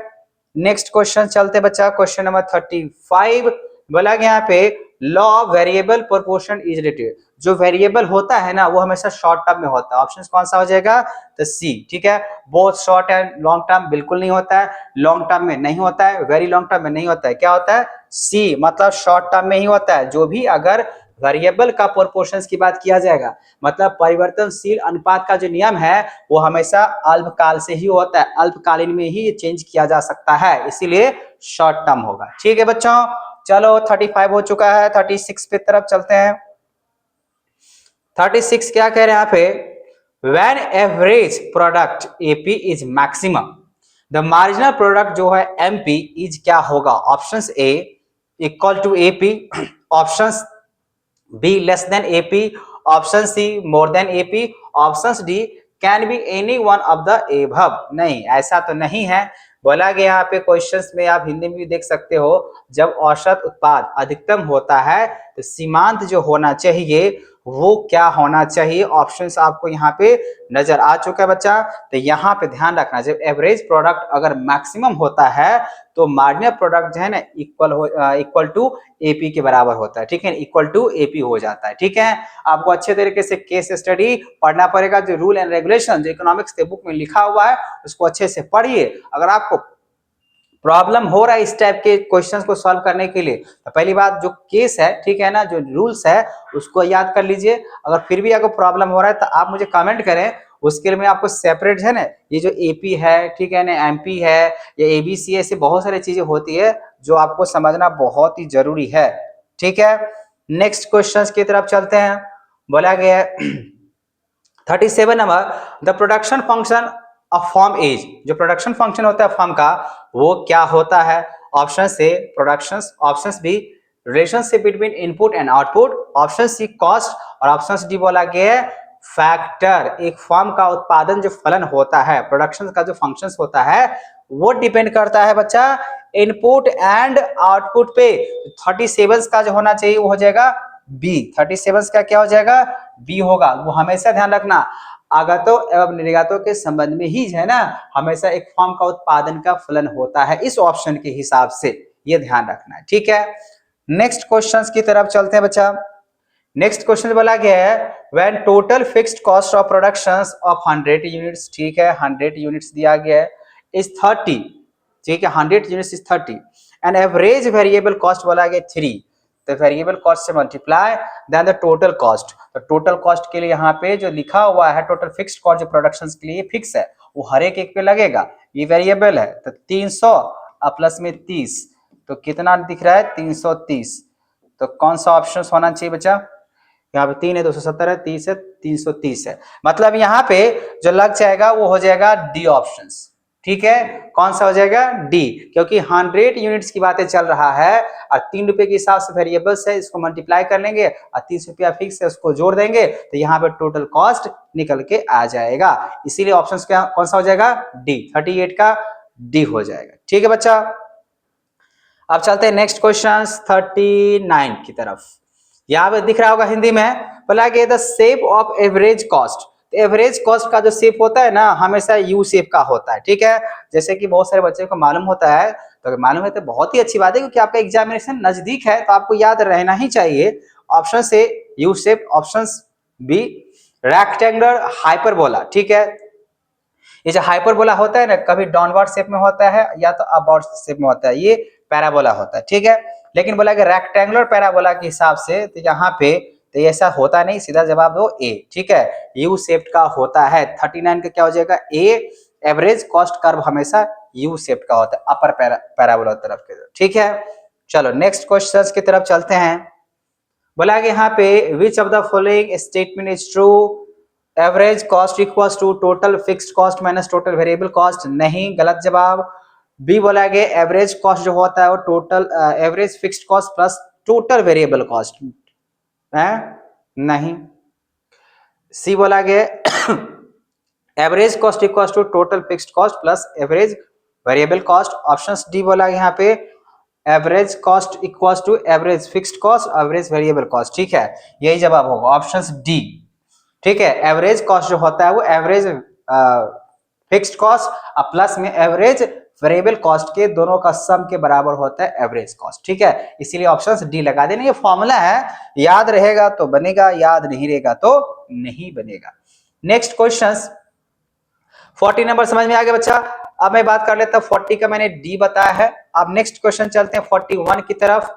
नेक्स्ट क्वेश्चन चलते बच्चा, क्वेश्चन नंबर 35 बोला गया यहाँ पे law of variable proportion is related. जो वेरिएबल होता है ना वो हमेशा शॉर्ट टर्म में होता है। ऑप्शन कौन सा हो जाएगा? तो सी। ठीक है, both short and long term बिल्कुल नहीं होता है, लॉन्ग टर्म में नहीं होता है, वेरी लॉन्ग टर्म में नहीं होता है। क्या होता है? सी, मतलब शॉर्ट टर्म में ही होता है। जो भी अगर वेरिएबल का प्रोपोर्शंस की बात किया जाएगा, मतलब परिवर्तनशील अनुपात का जो नियम है वो हमेशा अल्पकाल से ही होता है, अल्पकालीन में ही ये चेंज किया जा सकता है, इसीलिए शॉर्ट टर्म होगा। ठीक है बच्चों, चलो 35 हो चुका है, 36 पे तरफ चलते हैं। 36 क्या कह रहे हैं यहाँ पे? When average product AP is maximum, the marginal product जो है MP is क्या होगा? Option A equal to AP, option B less than AP, option C more than AP, option D can be any one of the above. नहीं, ऐसा तो नहीं है। बोला गया यहाँ पे क्वेश्चंस में, आप हिंदी में भी देख सकते हो, जब औसत उत्पाद अधिकतम होता है तो सीमांत जो होना चाहिए वो क्या होना चाहिए? ऑप्शंस आपको यहाँ पे नजर आ चुका है बच्चा। तो यहाँ पे ध्यान रखना, जब एवरेज प्रोडक्ट अगर मैक्सिमम होता है तो मार्जिनल प्रोडक्ट जो है ना इक्वल टू एपी के बराबर होता है। ठीक है, इक्वल टू एपी हो जाता है। ठीक है, आपको अच्छे तरीके से केस स्टडी पढ़ना पड़ेगा। जो रूल एंड रेगुलेशन जो इकोनॉमिक्स के बुक में लिखा हुआ है उसको अच्छे से पढ़िए। अगर आपको प्रॉब्लम हो रहा है इस टाइप के क्वेश्चंस को सॉल्व करने के लिए, तो पहली बात जो केस है, ठीक है ना, जो रूल्स है उसको याद कर लीजिए। अगर फिर भी आपको प्रॉब्लम हो रहा है तो आप मुझे कमेंट करें, उसके लिए मैं आपको सेपरेट है ना, ये जो एपी है, ठीक है ना, एमपी है या एबीसी है, ऐसे बहुत सारी चीजें होती है जो आपको समझना बहुत ही जरूरी है। ठीक है, नेक्स्ट क्वेश्चन की तरफ चलते हैं। बोला गया 37 number, the production function of form as. जो प्रोडक्शन फंक्शन होता है फॉर्म का वो क्या होता है? Option A production, option B relationship between input and output, option C cost, और ऑप्शन डी बोला गया फैक्टर। एक फॉर्म का उत्पादन जो फलन होता है, प्रोडक्शन का जो फंक्शन होता है वो डिपेंड करता है बच्चा इनपुट एंड आउटपुट पे। 37 का जो होना चाहिए वो हो जाएगा बी। 37 का क्या हो जाएगा? बी होगा। वो हमेशा ध्यान रखना, आगतों एवं निर्गतों के संबंध में ही है ना हमेशा एक फॉर्म का उत्पादन का फलन होता है, इस ऑप्शन के हिसाब से, ये ध्यान रखना है। ठीक है, नेक्स्ट क्वेश्चंस की तरफ चलते हैं बच्चा। नेक्स्ट क्वेश्चन बोला गया है when total fixed cost of productions of 100 units, ठीक है 100 यूनिट्स दिया गया है, इज 30, ठीक है, 100 units is 30 and average variable cost बोला गया 3, तो वेरिएबल कॉस्ट से multiply then the total cost. तो टोटल कॉस्ट के लिए यहाँ पे जो लिखा हुआ है टोटल फिक्स्ड कॉस्ट जो प्रोडक्शन के लिए फिक्स है वो हर एक पे लगेगा, ये वेरिएबल है। तो 300 प्लस में 30 तो कितना दिख रहा है 330। तो कौन सा ऑप्शन होना चाहिए बच्चा, यहाँ पे 3 है 270 है 30 है 330 है, मतलब यहाँ पे जो लग जाएगा वो हो जाएगा डी ऑप्शन, ठीक है। कौन सा हो जाएगा डी, क्योंकि 100 यूनिट्स की बातें चल रहा है और 3 रुपए के हिसाब से वेरिएबल्स है, इसको मल्टीप्लाई कर लेंगे और 30 रुपया फिक्स है उसको जोड़ देंगे तो यहाँ पे टोटल कॉस्ट निकल के आ जाएगा। इसीलिए ऑप्शन क्या कौन सा हो जाएगा डी, 38 का डी हो जाएगा, ठीक है बच्चा। अब चलते हैं नेक्स्ट क्वेश्चन 39 की तरफ। यहाँ पे दिख रहा होगा हिंदी में, बोला कि the shape of average cost. Average cost का जो शेप होता है ना हमेशा यू शेप का होता है, ठीक है। जैसे कि बहुत सारे बच्चों को मालूम होता है, तो अगर मालूम है तो बहुत ही अच्छी बात है क्योंकि आपका एग्जामिनेशन नजदीक है तो आपको याद रहना ही चाहिए। ऑप्शन से U shape, option B rectangular hyperbola, ठीक है। ये जो हाइपरबोला होता है ना कभी डाउनवर्ड शेप में होता है या तो अपवर्ड शेप में होता है, ये पैराबोला होता है, ठीक है। लेकिन बोला कि रेक्टेंगुलर पैराबोला के हिसाब से तो यहाँ पे तो ऐसा होता नहीं, सीधा जवाब दो ए, ठीक है। यू शेप्ड का होता है। 39 का क्या हो जाएगा ए, एवरेज कॉस्ट कर्व हमेशा यू शेप्ड का होता है अपर पैराबोला तरफ के, ठीक है। चलो नेक्स्ट क्वेश्चन की तरफ चलते हैं। बोला कि यहाँ पे which of the following statement is true, average cost equals to total fixed cost minus total variable cost, नहीं, गलत जवाब। बी बोला गया एवरेज कॉस्ट जो होता है वो total average fixed cost plus total variable cost है, नहीं। सी बोला गया average cost equals to total fixed cost plus average variable cost. Option D बोला यहाँ पे average cost equals to average fixed cost average variable cost, ठीक है, यही जवाब होगा ऑप्शन डी, ठीक है। एवरेज कॉस्ट जो होता है वो एवरेज फिक्स्ड कॉस्ट प्लस में एवरेज वेरिएबल कॉस्ट के दोनों का सम के बराबर होता है एवरेज कॉस्ट, ठीक है। इसीलिए ऑप्शन डी लगा देना, ये फॉर्मूला है, याद रहेगा तो बनेगा, याद नहीं रहेगा तो नहीं बनेगा। नेक्स्ट क्वेश्चन 40 नंबर समझ में आ गया बच्चा। अब मैं बात कर लेता हूं 40 का, मैंने डी बताया है। अब नेक्स्ट क्वेश्चन चलते हैं 41 की तरफ।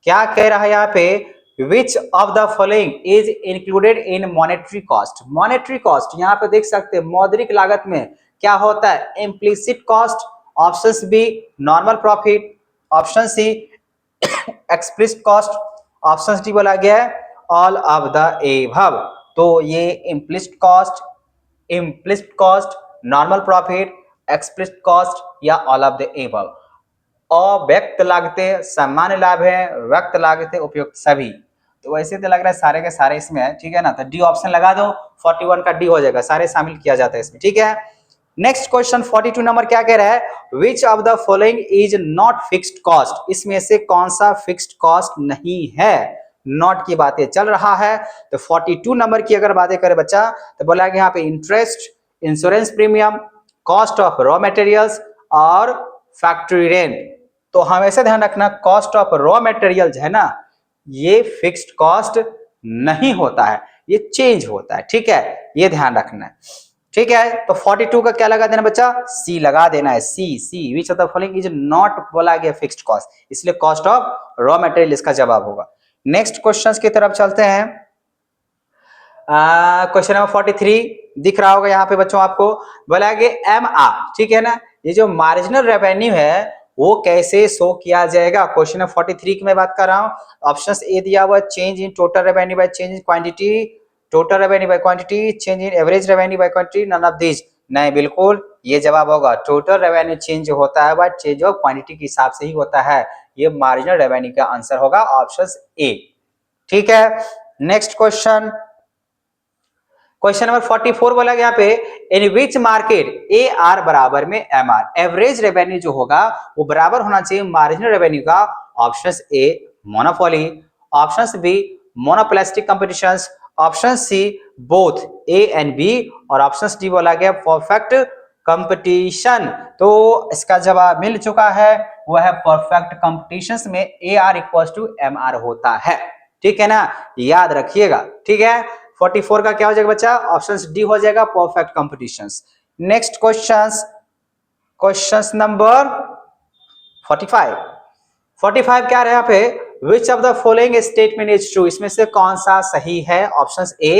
क्या कह रहा है यहाँ पे, which of the following is included in monetary cost. Monetary cost यहाँ पे देख सकते हैं मौद्रिक लागत में क्या होता है, implicit cost, option B normal profit, option C explicit cost, option D बोला गया है ऑल ऑफ द एबव। तो ये implicit cost, normal profit, explicit cost या ऑल ऑफ द एबव। अव्यक्त लागतें, सामान्य लाभ है, व्यक्त लागतें, उपयुक्त सभी। तो वैसे तो लग रहा है सारे के सारे इसमें है, ठीक है ना। तो डी ऑप्शन लगा दो, 41 का डी हो जाएगा, सारे शामिल किया जाता है इसमें, ठीक है। नेक्स्ट क्वेश्चन 42 नंबर क्या कह रहा है, विच of the following is not fixed cost. इसमें से कौन सा फिक्स्ड कॉस्ट नहीं है, नॉट की बातें चल रहा है। तो 42 नंबर की अगर बातें करें बच्चा तो बोला कि यहाँ पे interest, insurance premium, cost of raw materials और फैक्ट्री रेंट। तो हमेशा ध्यान रखना कॉस्ट ऑफ रॉ मटेरियल्स है ना, ये फिक्स्ड कॉस्ट नहीं होता है, ये चेंज होता है, ठीक है, ये ध्यान रखना है, ठीक है। तो 42 का क्या लगा देना बच्चा, सी लगा देना है, C which of the following is not बोला गया फिक्स्ड कॉस्ट, इसलिए कॉस्ट ऑफ रॉ मटेरियल इसका जवाब होगा। नेक्स्ट क्वेश्चंस की तरफ चलते हैं। क्वेश्चन नंबर 43 दिख रहा होगा यहाँ पे बच्चों आपको, बोला गया MR, ठीक है ना। ये जो मार्जिनल रेवेन्यू है वो कैसे शो किया जाएगा, क्वेश्चन नंबर 43 की मैं बात कर रहा हूँ। ऑप्शन ए दिया हुआ change in total revenue by change in quantity, total revenue by quantity, change in average revenue by quantity, none of this. नहीं, बिल्कुल ये जवाब होगा टोटल रेवेन्यू चेंज होता है बाय चेंज ऑफ क्वांटिटी के हिसाब से ही होता है, ये मार्जिनल रेवेन्यू का आंसर होगा ऑप्शन ए, ठीक है। नेक्स्ट क्वेश्चन नंबर 44 बोला गया यहाँ पे, इन विच मार्केट AR बराबर में MR, एवरेज रेवेन्यू जो होगा वो बराबर होना चाहिए मार्जिनल रेवेन्यू का। Option A monopoly, option B monopolistic competitions, option C both A and B और ऑप्शन डी बोला गया परफेक्ट कंपटीशन। तो इसका जवाब मिल चुका है, वो है परफेक्ट कंपटीशंस में AR इक्वल्स टू MR होता है, ठीक है ना, याद रखिएगा, ठीक है। 44 का क्या हो जाएगा बच्चा, ऑप्शन डी हो जाएगा perfect competitions. Next question question number 45। 45 क्या रहा यहाँ पे, which of the following statement is true, इसमें से कौन सा सही है। Option A,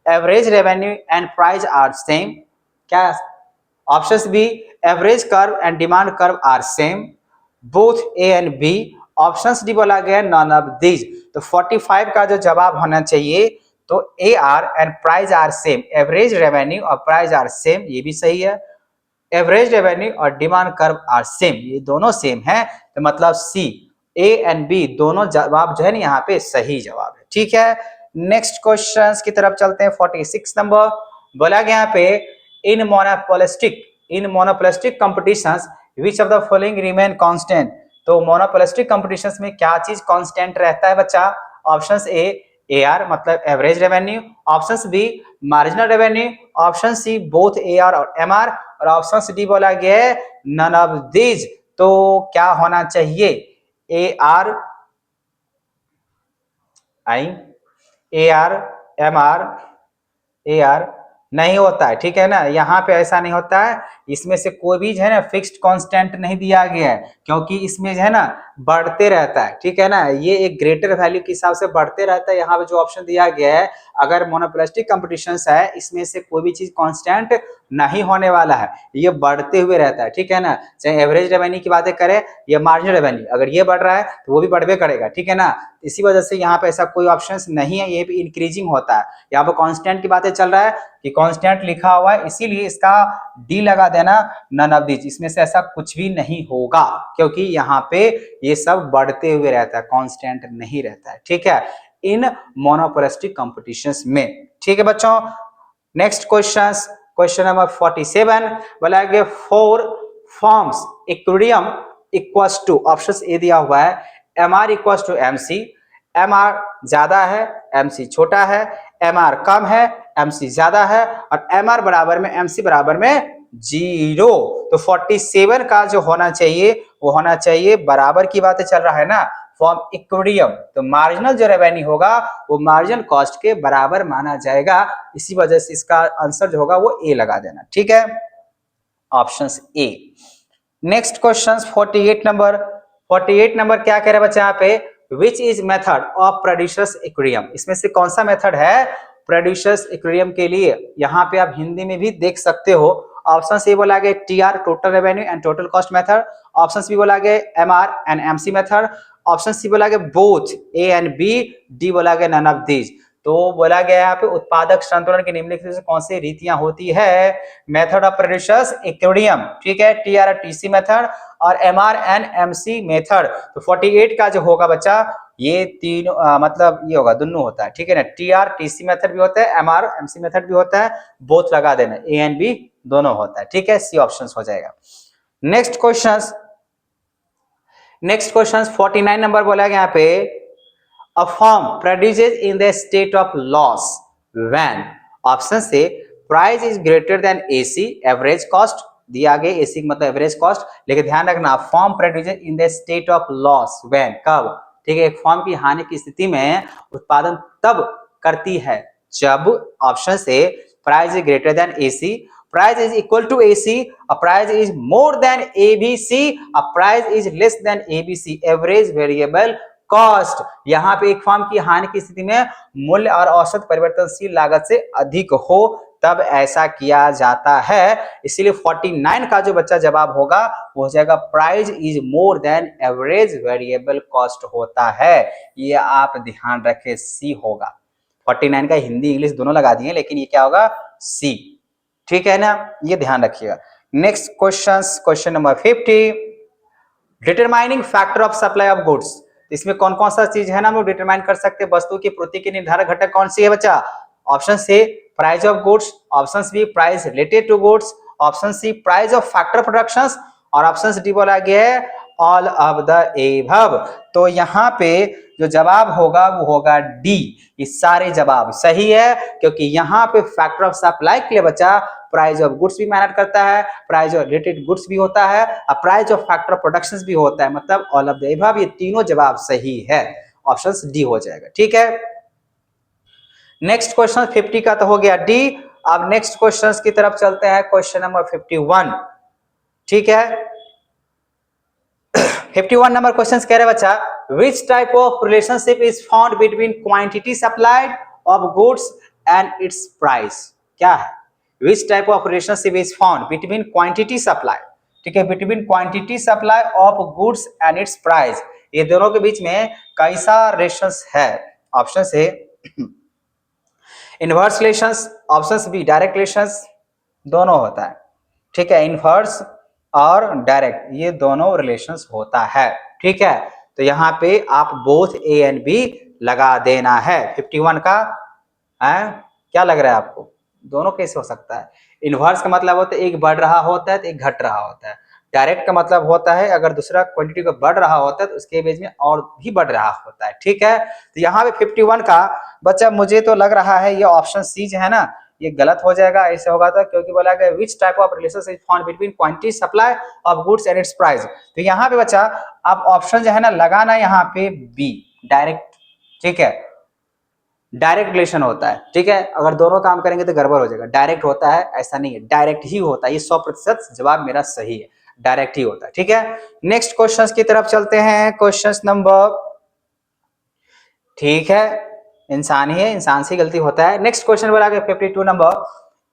average revenue and price are same, क्या। Option B, average curve and demand curve are same, both A and B. Option D बोला गया नॉन ऑफ दीज। तो 45 का जो जवाब होना चाहिए, तो A R and price are same, average revenue और प्राइस आर सेम, ये भी सही है। एवरेज रेवेन्यू और डिमांड कर्व आर सेम, ये दोनों सेम है, तो मतलब सी, ए एंड बी दोनों जवाब जो है ना यहाँ पे सही जवाब है। ठीक है, नेक्स्ट क्वेश्चन की तरफ चलते हैं। 46 नंबर बोला गया यहाँ पे, in monopolistic competitions which of the following remain constant. तो मोनोपोलिस्टिक कंपटीशंस में क्या चीज कांस्टेंट रहता है बच्चा। ऑप्शन ए आर मतलब average revenue, option B marginal revenue, option C both A R और एम आर, और ऑप्शन डी बोला गया है नन ऑफ दीज। तो क्या होना चाहिए, A R M R, A R नहीं होता है। ठीक है ना, यहाँ पे ऐसा नहीं होता है, इसमें से कोई भी जो है ना फिक्स्ड कांस्टेंट नहीं दिया गया है, क्योंकि इसमें जो है ना बढ़ते रहता है। ठीक है ना, ये एक ग्रेटर वैल्यू के हिसाब से बढ़ते रहता है। यहाँ पे जो ऑप्शन दिया गया है, अगर मोनोपोलिस्टिक कंपटीशंस है, इसमें से कोई भी चीज कांस्टेंट नहीं होने वाला है, ये बढ़ते हुए रहता है। ठीक है ना, चाहे एवरेज रेवेन्यू की बातें करें या मार्जिनल रेवेन्यू, अगर ये बढ़ रहा है तो वो भी बढ़वे करेगा। ठीक है ना, इसी वजह से यहाँ पे ऐसा कोई ऑप्शन नहीं है, ये भी इंक्रीजिंग होता है। यहाँ पे कांस्टेंट की बातें चल रहा है कि कांस्टेंट लिखा हुआ है, इसीलिए इसका डी लगा देना नन ऑफ दीज। इसमें से ऐसा कुछ भी नहीं होगा, क्योंकि यहाँ पे ये सब बढ़ते हुए रहता है, कांस्टेंट नहीं रहता है। ठीक है, इन मोनोपोलिस्टिक कंपटीशंस में। ठीक है बच्चों, नेक्स्ट क्वेश्चन नंबर 47 बोला गया, for firm's equilibrium equals to, option A दिया हुआ है M R equals to M C, M R ज्यादा है एम सी छोटा है, एम आर कम है एम सी ज्यादा है, और एम आर बराबर में एम सी बराबर में 0। तो 47 का जो होना चाहिए वो होना चाहिए, बराबर की बातें चल रहा है ना, फॉर्म इक्विलिब्रियम, तो मार्जिनल जो रेवेन्यू होगा वो मार्जिनल कॉस्ट के बराबर माना जाएगा। इसी वजह से इसका आंसर जो होगा वो ए लगा देना। ठीक है, ऑप्शन ए। Next question 48 number. 48 नंबर क्या कह रहे हैं बच्चा यहाँ पे, which is method of producers equilibrium, इसमें से कौन सा मेथड है प्रोड्यूसर्स इक्विलिब्रियम के लिए। यहाँ पे आप हिंदी में भी देख सकते हो। ऑप्शन सी बोला गया TR total revenue and total cost method, option B बोला गया MR and MC method, option C बोला गया both A and B, D बोला गया नन ऑफ दीज। तो बोला गया यहाँ पे उत्पादक संतुलन के निम्नलिखित से कौन सी रीतियां होती है, मेथड ऑफ प्रोड्यूसर्स इक्विलिब्रियम। ठीक है, टीआर टीसी मेथड और एमआर एंड एमसी मेथड। तो 48 का जो होगा बच्चा, ये तीन मतलब ये होगा, दोनों होता है। ठीक है ना, टीआर टीसी मेथड भी होता है, एमआर एमसी मेथड भी होता है, बोथ लगा देना, ए एंड बी दोनों होता है। ठीक है, सी ऑप्शन हो जाएगा। नेक्स्ट क्वेश्चन 49 नंबर बोला गया यहाँ पे, a firm produces in the state of loss when, option से price is greater than AC average cost, दिया गया AC मतलब एवरेज कॉस्ट, लेकिन ध्यान रखना firm produces in the state of loss when, कब। ठीक है, एक फर्म की हानि की स्थिति में उत्पादन तब करती है जब, ऑप्शन से price is greater than AC, price is equal to AC, a price is more than ABC, a price is less than ABC, average variable cost. यहाँ पे एक फर्म की हानि की स्थिति में मूल्य और औसत परिवर्तनशील लागत से अधिक हो तब ऐसा किया जाता है। इसीलिए 49 का जो बच्चा जवाब होगा वो हो जाएगा price is more than average variable cost होता है। ये आप ध्यान रखें, सी होगा। 49 का हिंदी इंग्लिश दोनों लगा दिए, लेकिन ये क्या होगा, सी। ठीक है ना, ये ध्यान रखिएगा। Next question number 50, determining factor of supply of goods. इसमें कौन कौन सा चीज है ना हम लोग डिटरमाइन कर सकते हैं, वस्तु की पूर्ति के निर्धारक घटक कौन सी है बच्चा। ऑप्शन से price of goods, option B price related to goods, option C price of factor productions, और ऑप्शन डी बोला गया है ऑल ऑफ द एबव। तो यहाँ पे जो जवाब होगा वो होगा डी। ये सारे जवाब सही है, क्योंकि यहाँ पे फैक्टर ऑफ सप्लाई के लिए बच्चा प्राइस ऑफ गुड्स भी मैटर करता है, प्राइस ऑफ रिलेटेड गुड्स भी होता है, और price of factor of productions भी होता है, मतलब ऑल ऑफ द अबव। ये तीनों जवाब सही है, ऑप्शन डी हो जाएगा। ठीक है, नेक्स्ट क्वेश्चन 50 का तो हो गया डी। अब नेक्स्ट क्वेश्चन की तरफ चलते हैं, क्वेश्चन नंबर 51। ठीक है। 51 नंबर क्वेश्चन कह रहे बच्चा, which type of relationship is found between quantity supplied of goods and its price. क्या है? Which type of relationship is found between quantity supply, ठीक है, between quantity supply of goods and its price, ये दोनों के बीच में कैसा रिलेशंस है? Option A inverse relations, option B direct relations, दोनों होता है, ठीक है, इनवर्स और डायरेक्ट ये दोनों रिलेशंस होता है, ठीक है। तो यहाँ पे आप बोथ ए एंड बी लगा देना है। 51 का है क्या लग रहा है आपको? दोनों कैसे हो सकता है? इनवर्स का मतलब होता है एक बढ़ रहा होता है तो एक घट रहा होता है। डायरेक्ट का मतलब होता है अगर दूसरा क्वांटिटी को बढ़ रहा होता है तो उसके बेस में और भी बढ़ रहा होता है, ठीक है। तो यहाँ पे 51 का बच्चा मुझे तो लग रहा है ये ऑप्शन सी जो है ना ये गलत हो जाएगा। ऐसे होगा था क्योंकि बोला गया विच type of relationship is found between quantity supply of goods and its price. तो यहाँ पे बच्चा आप ऑप्शन जो है ना लगाना यहाँ पे बी डायरेक्ट, ठीक है, डायरेक्ट रिलेशन होता है, ठीक है। अगर दोनों काम करेंगे तो गड़बड़ हो जाएगा। डायरेक्ट होता है ऐसा नहीं है, डायरेक्ट ही होता है। ये 100% जवाब मेरा सही है, डायरेक्ट ही होता है, ठीक है। नेक्स्ट क्वेश्चन की तरफ चलते हैं। क्वेश्चन नंबर, ठीक है, इंसान ही है, इंसान से गलती होता है। नेक्स्ट क्वेश्चन बोला गया 52 number,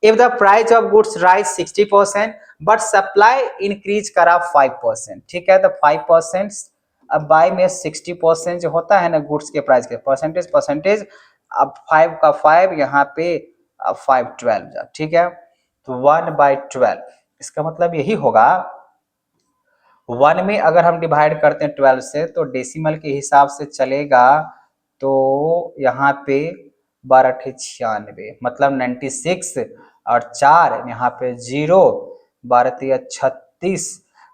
if the price of goods rise 60% but supply increase करा 5%, ठीक है। तो 5% अब बाय में 60% जो होता है ना गुड्स के प्राइस के परसेंटेज, अब 5 का 5 यहाँ पे 5 12, ठीक है। तो 1/12 इसका मतलब यही होगा 1 में अगर हम डिवाइड करते हैं 12 से तो डेसिमल के हिसाब से चलेगा तो यहाँ पे 12×96 मतलब 96 और 4 यहाँ पे 0 12×36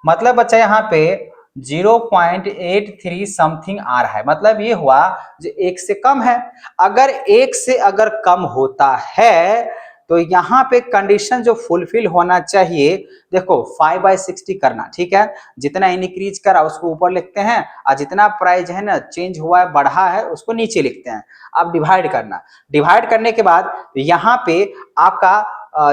मतलब बच्चा यहाँ पे 0.83 समथिंग आ रहा है। मतलब ये हुआ जो 1 से कम है। अगर 1 से अगर कम होता है तो यहाँ पे कंडीशन जो फुलफिल होना चाहिए, देखो 5/60 करना, ठीक है, जितना इंक्रीज करा उसको ऊपर लिखते हैं और जितना प्राइस है ना चेंज हुआ है बढ़ा है उसको नीचे लिखते हैं। अब डिवाइड करना, डिवाइड करने के बाद यहाँ पे आपका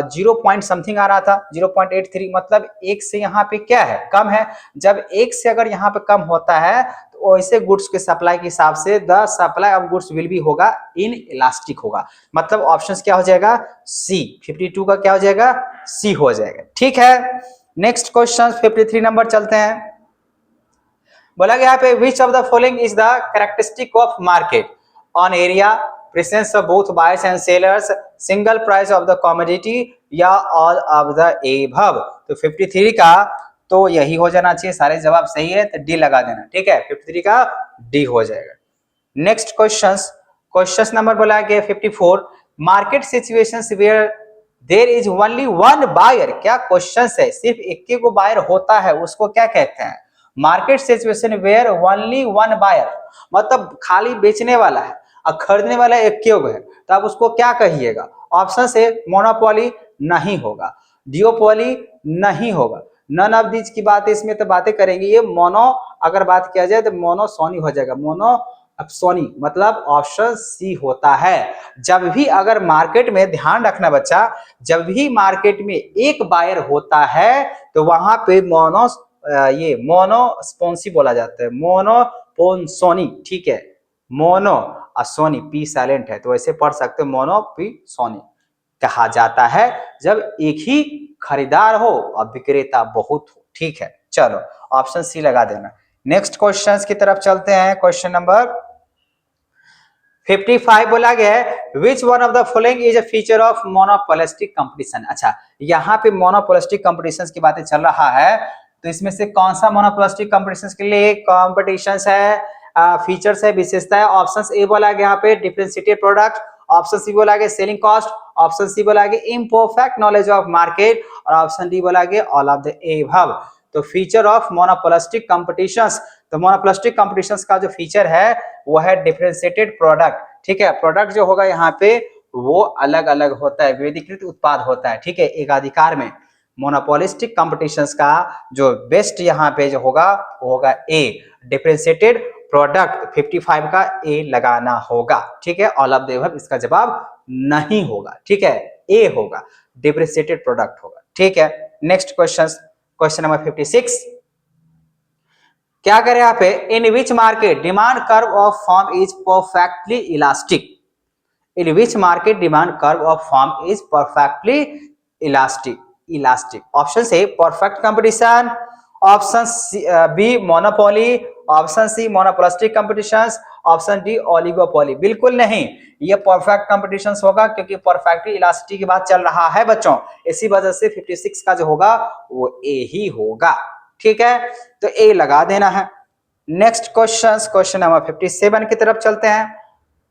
0 पॉइंट समथिंग आ रहा था 0.83 मतलब 1 से यहाँ पे क्या है कम है। जब 1 से अगर यहाँ पे कम होता है तो वैसे गुड्स के सप्लाई के हिसाब से the supply of goods will be होगा इन इलास्टिक होगा। मतलब ऑप्शंस क्या हो जाएगा? सी। 52 का क्या हो जाएगा? सी हो जाएगा, ठीक है। नेक्स्ट क्वेश्चन 53 नंबर चलते हैं। बोला गया यहाँ पे which of the following is the characteristic of market on area, presence of both buyers and sellers, single price of the commodity या ऑल ऑफ द एबव। तो 53 का तो यही हो जाना चाहिए, सारे जवाब सही है तो डी लगा देना, ठीक है। 53 का डी हो जाएगा। नेक्स्ट क्वेश्चन नंबर बोला गया 54, market situations where there is only one buyer. क्या क्वेश्चन है? सिर्फ एक को बायर होता है उसको क्या कहते हैं? Market situation where only one buyer मतलब खाली बेचने वाला है और खरीदने वाला एक है, तो आप उसको क्या कहिएगा? ऑप्शन से मोनोपोली नहीं होगा, डिओपोली नहीं होगा, नन ऑफ दीज की बात इसमें तो बातें करेंगे। ये मोनो अगर बात किया जाए तो मोनोसोनी हो जाएगा, मोनो सोनी मतलब ऑप्शन सी होता है। जब भी अगर मार्केट में ध्यान रखना बच्चा, जब भी मार्केट में एक बायर होता है तो वहां पे ये मोनोस्पोंसी बोला जाता है, मोनोपोनसोनी, ठीक है। मोनो और सोनी पी साइलेंट है तो ऐसे पढ़ सकते हो, मोनो पी सोनी कहा जाता है जब एक ही खरीदार हो और विक्रेता बहुत हो, ठीक है। चलो ऑप्शन सी लगा देना। नेक्स्ट क्वेश्चंस की तरफ चलते हैं। क्वेश्चन नंबर 55 बोला गया है विच one of the following is a feature of monopolistic competition. अच्छा यहाँ पे मोनोपोलिस्टिक कंपटीशन की बातें चल रहा है तो इसमें से कौन सा मोनोपोलिस्टिक कंपटीशन के लिए कंपटीशन है, फीचर्स है, विशेषता है? ऑप्शन ए बोला गया यहाँ पे डिफरेंशिएटेड प्रोडक्ट, ऑप्शन सी बोला गया सेलिंग कॉस्ट, ऑप्शन सी बोला गया इम्परफेक्ट नॉलेज ऑफ मार्केट और ऑप्शन डी बोला गया ऑल ऑफ द एबव। तो फीचर ऑफ मोनोपोलिस्टिक कंपटीशंस, तो मोनोपोलिस्टिक कंपटीशंस का जो फीचर है वो है डिफरेंशिएटेड प्रोडक्ट, ठीक है। प्रोडक्ट जो होगा यहाँ पे वो अलग अलग होता है, विविधीकृत उत्पाद होता है, ठीक है, एकाधिकार में। मोनोपोलिस्टिक कंपटीशंस का जो बेस्ट यहाँ पे जो होगा वो होगा ए डिफरेंशिएटेड प्रोडक्ट। 55 का ए लगाना होगा, ठीक है। ऑल ऑफ द अबव इसका जवाब नहीं होगा, ठीक है, ए होगा, डिफरेंशिएटेड प्रोडक्ट होगा, ठीक है। नेक्स्ट क्वेश्चन नंबर 56 क्या करें यहाँ पे, in which market demand curve of firm is perfectly elastic, in which market demand curve of firm is perfectly elastic. Option A perfect competition, option B monopoly, option C monopolistic competitions, option D oligopoly. बिल्कुल नहीं, ये परफेक्ट कंपटीशंस होगा क्योंकि परफेक्टली इलास्टिक की बात चल रहा है बच्चों, इसी वजह से 56 का जो होगा वो ए ही होगा। ठीक है, तो ए लगा देना है। नेक्स्ट क्वेश्चन नंबर 57 की तरफ चलते हैं।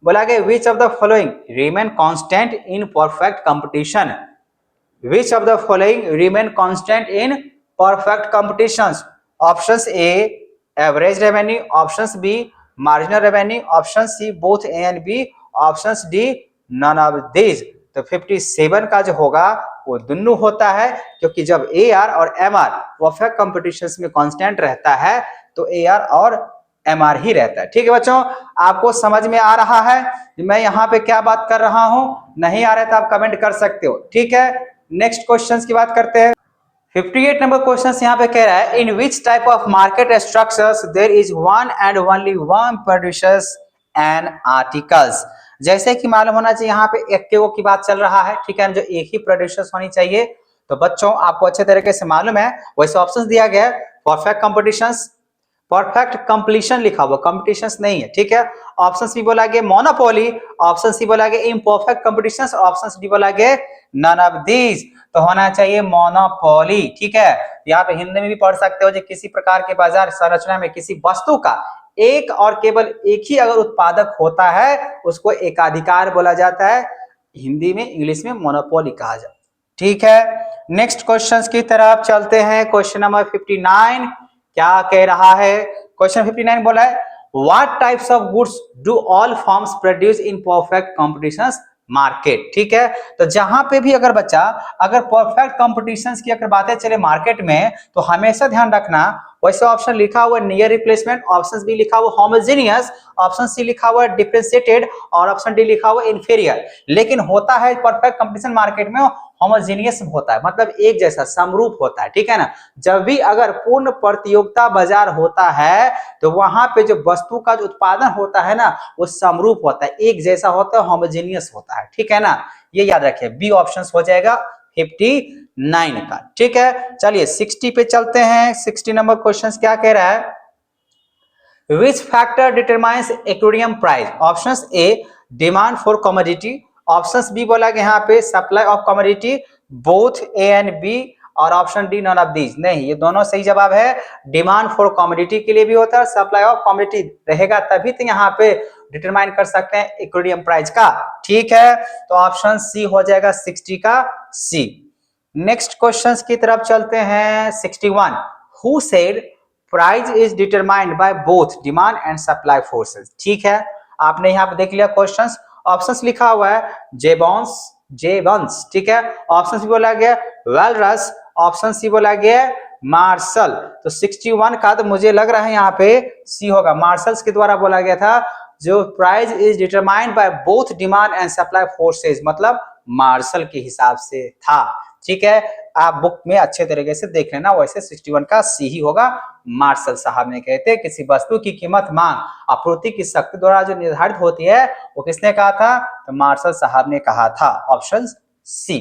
बोला गया which of the following remain constant in perfect competition, which of the following remain constant in perfect competitions. Options A average revenue, options B marginal revenue, option C both A and B, options D none of these. तो 57 का जो होगा वो दोनों होता है, क्योंकि जब ए आर और एम आर परफेक्ट कंपटीशंस में कांस्टेंट रहता है तो ए आर और एम आर ही रहता है। ठीक है बच्चों, आपको समझ में आ रहा है मैं यहाँ पे क्या बात कर रहा हूं? नहीं आ रहा है तो आप कमेंट कर सकते हो। ठीक है, नेक्स्ट क्वेश्चंस की बात करते हैं। 58 नंबर क्वेश्चन यहाँ पे कह रहा है in which type of market structures there is one and only one producers and articles. जैसे कि मालूम होना चाहिए यहाँ पे एक की बात चल रहा है, ठीक है, जो एक ही प्रोड्यूसर्स होनी चाहिए। तो बच्चों आपको अच्छे तरीके से मालूम है, वैसे ऑप्शंस दिया गया है परफेक्ट कंपटीशंस, परफेक्ट कंप्लीशन लिखा हुआ, कंपटीशंस नहीं है। ठीक है, ऑप्शन सी बोला गया मोनोपोली, ऑप्शन सी बोला गया इम्परफेक्ट कंपटीशंस, ऑप्शन डी बोला गया नन ऑफ दीज। तो होना चाहिए मोनोपोली। ठीक है, यहाँ पे हिंदी में भी पढ़ सकते हो, जो किसी प्रकार के बाजार संरचना में किसी वस्तु का एक और केवल एक ही अगर उत्पादक होता है उसको एकाधिकार बोला जाता है, हिंदी में इंग्लिश में मोनोपोली कहा जाता है। ठीक है, नेक्स्ट क्वेश्चंस की तरफ चलते हैं। क्वेश्चन नंबर 59 क्या कह रहा है? क्वेश्चन 59 बोला है what types of goods do all forms produce in perfect competitions market. ठीक है, तो जहां पे भी अगर बच्चा अगर परफेक्ट कॉम्पिटिशंस की अगर बातें चले मार्केट में तो हमेशा ध्यान रखना, वैसे ऑप्शन लिखा हुआ नियर रिप्लेसमेंट, ऑप्शन बी लिखा हुआ होमोजेनियस, ऑप्शन सी लिखा हुआ डिफरेंशिएटेड और ऑप्शन डी लिखा हुआ इंफीरियर। लेकिन होता है परफेक्ट कंपटीशन मार्केट में होमोजेनियस होता है, मतलब एक जैसा समरूप होता है। ठीक है ना, जब भी अगर पूर्ण प्रतियोगिता बाजार होता है तो वहां पे जो वस्तु का जो उत्पादन होता है ना वो समरूप होता है, एक जैसा होता है, होमोजेनियस होता है। ठीक है ना, ये याद रखिए, बी ऑप्शन हो जाएगा 59 का। ठीक है, चलिए 60 पे चलते हैं। 60 नंबर क्वेश्चन क्या कह रहा है? Which factor determines equilibrium price. Options A demand for commodity, options B बोला कि यहाँ पे supply of commodity, both A and B, और option D none of these. नहीं, ये दोनों सही जवाब है। डिमांड फॉर कमोडिटी के लिए भी होता है, सप्लाई ऑफ कमोडिटी रहेगा तभी तो यहाँ पे डिटरमाइन कर सकते हैं इक्विलिब्रियम प्राइस का। ठीक है, तो ऑप्शन सी हो जाएगा 60 का सी। नेक्स्ट क्वेश्चंस की तरफ चलते हैं। 61 who said price is determined by both demand and supply forces. ठीक है, आपने यहाँ पे देख लिया क्वेश्चंस, ऑप्शंस लिखा हुआ है जेबॉन्स। ठीक है, ऑप्शन सी बोला गया वेलरस, ऑप्शन सी बोला गया मार्शल। तो 61 का तो मुझे लग रहा है यहाँ पे सी होगा, मार्शल्स के द्वारा बोला गया था जो price is determined by both demand and supply forces, मतलब मार्शल के हिसाब से था। ठीक है, आप बुक में अच्छे तरीके से देख लेना, वैसे 61 का सी ही होगा। मार्शल साहब ने कहते हैं किसी वस्तु की कीमत मांग आपूर्ति की शक्ति द्वारा जो निर्धारित होती है वो किसने कहा था? तो मार्शल साहब ने कहा था, ऑप्शन सी।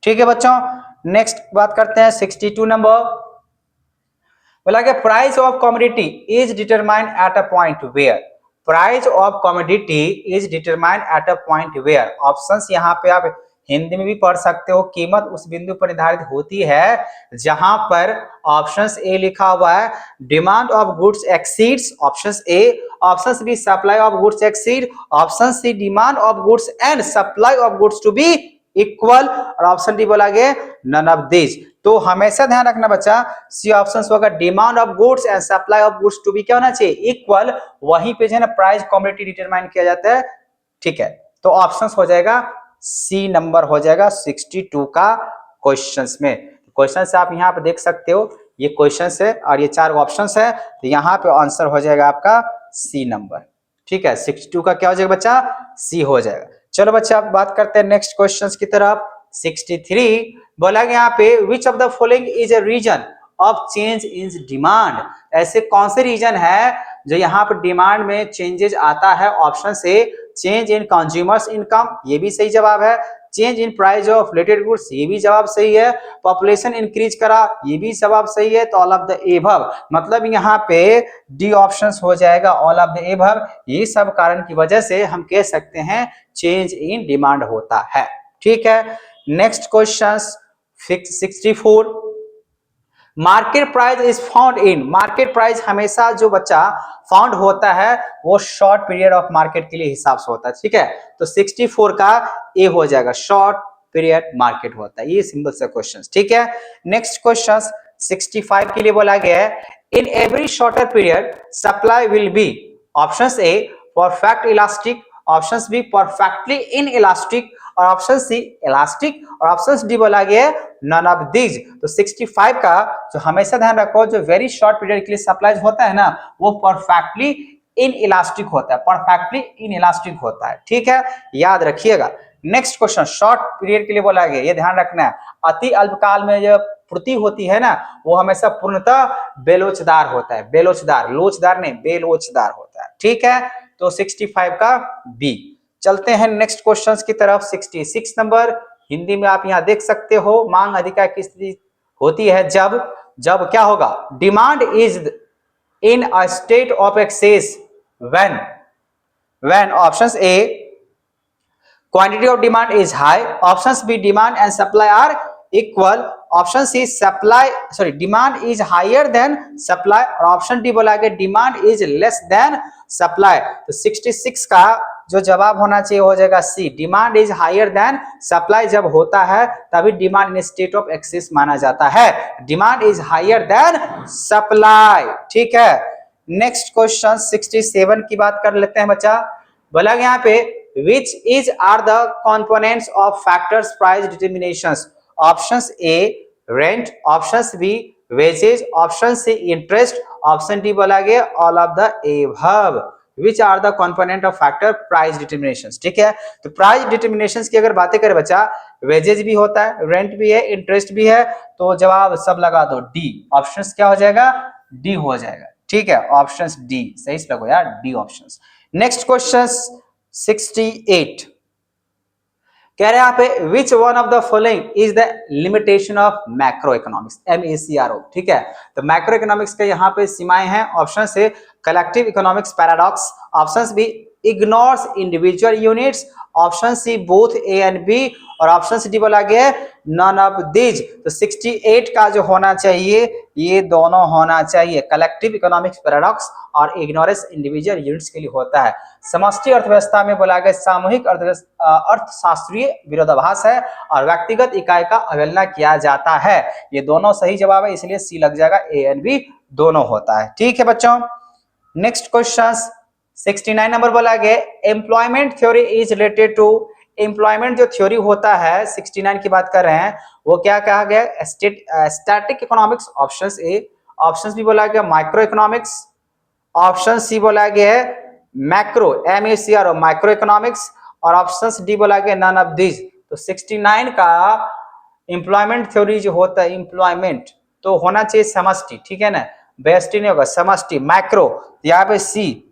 ठीक है बच्चों, नेक्स्ट बात करते हैं 62 नंबर। बोला कि price of commodity is determined at a point where, price of commodity is determined at a point where. Options यहाँ पे आप हिंदी में भी पढ़ सकते हो, कीमत उस बिंदु पर निर्धारित होती है जहां पर ऑप्शंस ए लिखा हुआ है demand of goods exceeds, options A, options B supply of goods exceed, option C demand of goods and supply of goods to be equal, और ऑप्शन डी बोला गया नन ऑफ दिस। तो हमेशा ध्यान रखना बच्चा, सी ऑप्शन होगा demand of goods and supply of goods to be क्या होना चाहिए? इक्वल। वहीं पे जो है ना प्राइस कमोडिटी डिटरमाइन किया जाता है। ठीक है, तो ऑप्शन हो जाएगा सी नंबर हो जाएगा 62 का क्वेश्चंस में। क्वेश्चन आप यहाँ पे देख सकते हो, ये क्वेश्चन है और ये 4 ऑप्शंस है, तो यहाँ पे आंसर हो जाएगा आपका सी नंबर। ठीक है, 62 का क्या हो जाएगा बच्चा? सी हो जाएगा। चलो बच्चा आप बात करते हैं नेक्स्ट क्वेश्चंस की तरफ। 63 बोला गया यहाँ पे which of the following is a reason of change in demand. ऐसे कौन से रीजन है जो यहाँ पर डिमांड में चेंजेस आता है? ऑप्शन से चेंज इन कंज्यूमर्स इनकम, ये भी सही जवाब है। Change in price of related goods, ये भी जवाब सही है। पॉपुलेशन इंक्रीज करा, ये भी जवाब सही है। तो ऑल ऑफ द एबव, मतलब यहाँ पे डी ऑप्शन हो जाएगा ऑल ऑफ द एबव। ये सब कारण की वजह से हम कह सकते हैं चेंज इन डिमांड होता है। ठीक है, next question 64, market price is found in. Market price हमेशा जो बच्चा फाउंड होता है वो शॉर्ट पीरियड ऑफ मार्केट के लिए हिसाब से होता है। ठीक है, तो 64 का ए हो जाएगा, शॉर्ट पीरियड मार्केट होता है। ये सिंपल सा क्वेश्चन। ठीक है, नेक्स्ट क्वेश्चन 65 के लिए बोला गया है, in every shorter period supply will be, option A perfect elastic, option be perfectly in elastic, और ऑप्शन सी इलास्टिक, और ऑप्शन डी बोला गया नन ऑफ दीज। तो 65 का जो हमेशा ध्यान रखो, जो वेरी शॉर्ट पीरियड के लिए सप्लाई होता है ना, वो परफेक्टली इन इलास्टिक होता है, परफेक्टली इन इलास्टिक होता है। ठीक है, याद रखिएगा। नेक्स्ट क्वेश्चन शॉर्ट पीरियड के लिए बोला गया, ये ध्यान रखना है, अति अल्पकाल में जो पूर्ति होती है ना, वो हमेशा पूर्णतः बेलोचदार होता है। बेलोचदार, लोचदार नहीं, बेलोचदार होता है। ठीक है, तो 65 का बी। चलते हैं नेक्स्ट क्वेश्चन की तरफ। 66 नंबर, हिंदी में आप यहां देख सकते हो, मांग अधिकार की स्थिति होती है जब क्या होगा, demand is in a state of excess when options A quantity of demand is high, options B demand and supply are equal, option C demand is higher than supply, और ऑप्शन डी बोला गया demand is less than supply. तो 66 का जो जवाब होना चाहिए हो जाएगा C, demand is higher than supply. जब होता है तभी demand in state of excess माना जाता है, demand is higher than supply. ठीक है, नेक्स्ट क्वेश्चन 67 की बात कर लेते हैं बच्चा। बोला गया यहाँ पे which is are the components of factors price determinations, options A rent, options B wages, option C interest, option D बोला गया all of the above। which are the component of factor price determinations। ठीक है, तो प्राइस डिटर्मिनेशंस की अगर बातें करें बच्चा, वेजेज भी होता है, रेंट भी है, इंटरेस्ट भी है, तो जवाब सब लगा दो डी। ऑप्शंस क्या हो जाएगा, डी हो जाएगा। ठीक है, ऑप्शंस डी सही से लगो यार, डी ऑप्शंस। नेक्स्ट क्वेश्चन 68 कह रहे हैं यहाँ पे which one of the following is the limitation of macro economics, MACRO। ठीक है, तो मैक्रो इकोनॉमिक्स के यहाँ पे सीमाएं हैं। ऑप्शन से collective economics paradox, option B ignores individual units, option C both A and B, और ऑप्शन डी बोला गया नन ऑफ दीज। तो 68 का जो होना चाहिए ये दोनों होना चाहिए, कलेक्टिव इकोनॉमिक्स पैराडॉक्स और इग्नोरेंस इंडिविजुअल यूनिट्स के लिए होता है। समष्टि अर्थव्यवस्था में बोला गया सामूहिक अर्थशास्त्रीय विरोधाभास है और व्यक्तिगत इकाई का अवहेलना किया जाता है। ये दोनों सही जवाब है, इसलिए सी लग जाएगा, ए एंड बी दोनों होता है। ठीक है बच्चों, नेक्स्ट क्वेश्चन 69 नंबर बोला गया employment theory is related to. Employment जो थ्योरी होता है 69 की बात कर रहे हैं, वो क्या कहा गया, static economics, option A, option B बोला गया माइक्रो इकोनॉमिक्स, ऑप्शन सी बोला गया है मैक्रो, MACRO माइक्रो इकोनॉमिक्स, और ऑप्शन डी बोला गया नन ऑफ दिस। तो 69 का एम्प्लॉयमेंट थ्योरी जो होता है, एम्प्लॉयमेंट तो होना चाहिए समष्टि। ठीक है ना, व्यष्टि नहीं होगा, समष्टि मैक्रो, यहाँ पे सी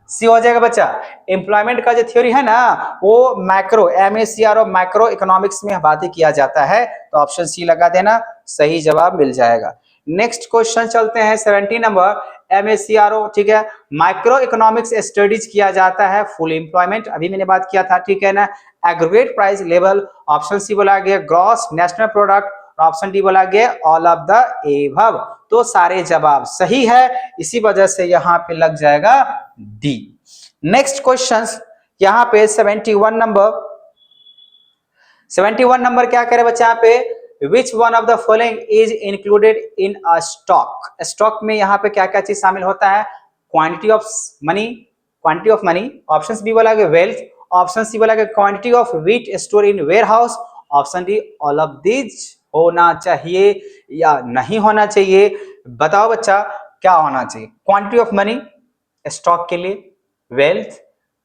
हो जाएगा बच्चा। एम्प्लॉयमेंट का जो थ्योरी है ना वो मैक्रो, MACRO मैक्रो इकोनॉमिक्स में बातें किया जाता है, तो ऑप्शन सी लगा देना, सही जवाब मिल जाएगा। नेक्स्ट क्वेश्चन चलते हैं 70 नंबर, MACRO। ठीक है, माइक्रो इकोनॉमिक्स स्टडीज किया जाता है फुल एम्प्लॉयमेंट, अभी मैंने बात किया था। ठीक है ना, aggregate price level, option C बोला गया gross national product, option D बोला गया ऑल ऑफ द एबव। तो सारे जवाब सही है, इसी वजह से यहाँ पे लग जाएगा डी। नेक्स्ट क्वेश्चन यहाँ पे 71 नंबर क्या करे बच्चा, यहाँ पे which one of the following is included in a stock. Stock में यहाँ पे क्या क्या चीज शामिल होता है, quantity of money, option B बोला गया वेल्थ, ऑप्शन सी बोला गया quantity of wheat store in warehouse, option D all of these होना चाहिए या नहीं होना चाहिए। बताओ बच्चा क्या होना चाहिए, क्वांटिटी ऑफ मनी स्टॉक के लिए, wealth,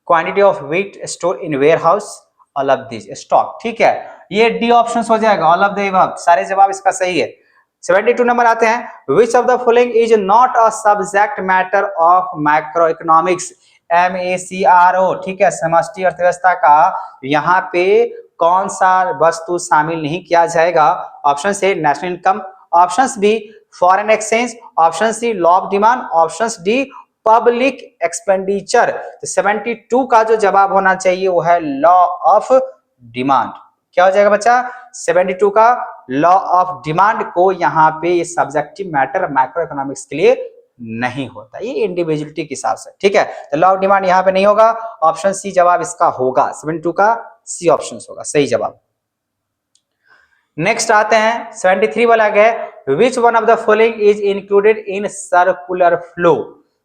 quantity of wheat store in warehouse, all of this stock. ठीक है, ये डी ऑप्शन हो जाएगा, ऑल ऑफ द अबव, सारे जवाब इसका सही है। 72 नंबर आते हैं, विच of the following is not a subject matter of macro economics, MACRO, ठीक है, समष्टि अर्थव्यवस्था का यहाँ पे कौन सा वस्तु शामिल नहीं किया जाएगा? Option A national income, option B foreign exchange, option C law of demand, option D public expenditure. तो 72 का जो जवाब होना चाहिए वो है लॉ ऑफ डिमांड। क्या हो जाएगा बच्चा? 72 का लॉ ऑफ डिमांड को यहाँ पे ये सब्जेक्टिव मैटर मैक्रो इकोनॉमिक्स के लिए नहीं होता, ये इंडिविजुअलिटी के हिसाब से, ठीक है। तो लॉ ऑफ डिमांड यहाँ पे नहीं होगा, ऑप्शन सी जवाब इसका होगा, 72 का सी ऑप्शन होगा सही जवाब। नेक्स्ट आते हैं 73 वाला गए, which one of the following is included in circular flow.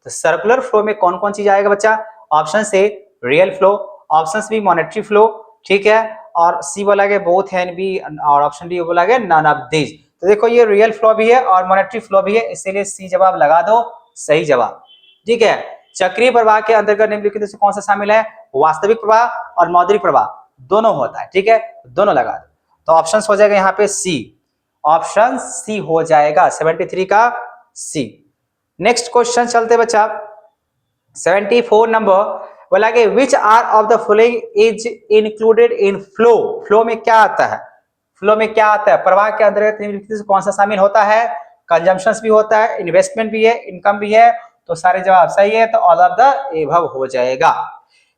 तो सर्कुलर फ्लो में कौन कौन चीज आएगा बच्चा? ऑप्शन से real flow, option B monetary flow, ठीक है, और सी बोला गया बोथ है बी, और ऑप्शन डी बोला गया नन ऑफ दीज। तो देखो ये रियल फ्लो भी है और मॉनेटरी फ्लो भी है, इसीलिए सी जवाब लगा दो सही जवाब, ठीक है। चक्रीय प्रवाह के अंतर्गत निम्नलिखित में से कौन सा शामिल है? वास्तविक प्रवाह और मौद्रिक प्रवाह दोनों होता है, ठीक है, दोनों लगा दो। तो ऑप्शन हो जाएगा यहाँ पे सी, ऑप्शन सी हो जाएगा 73 का सी। नेक्स्ट क्वेश्चन चलते बच्चा 74 नंबर, बोला कि which are of the following is included in flow. Flow में क्या आता है? फ्लो में क्या आता है? प्रवाह के अंतर्गत कौन सा शामिल होता है? कंजम्पशन भी होता है, इन्वेस्टमेंट भी है, इनकम भी है, तो सारे जवाब सही है, तो ऑल ऑफ द एबव हो जाएगा।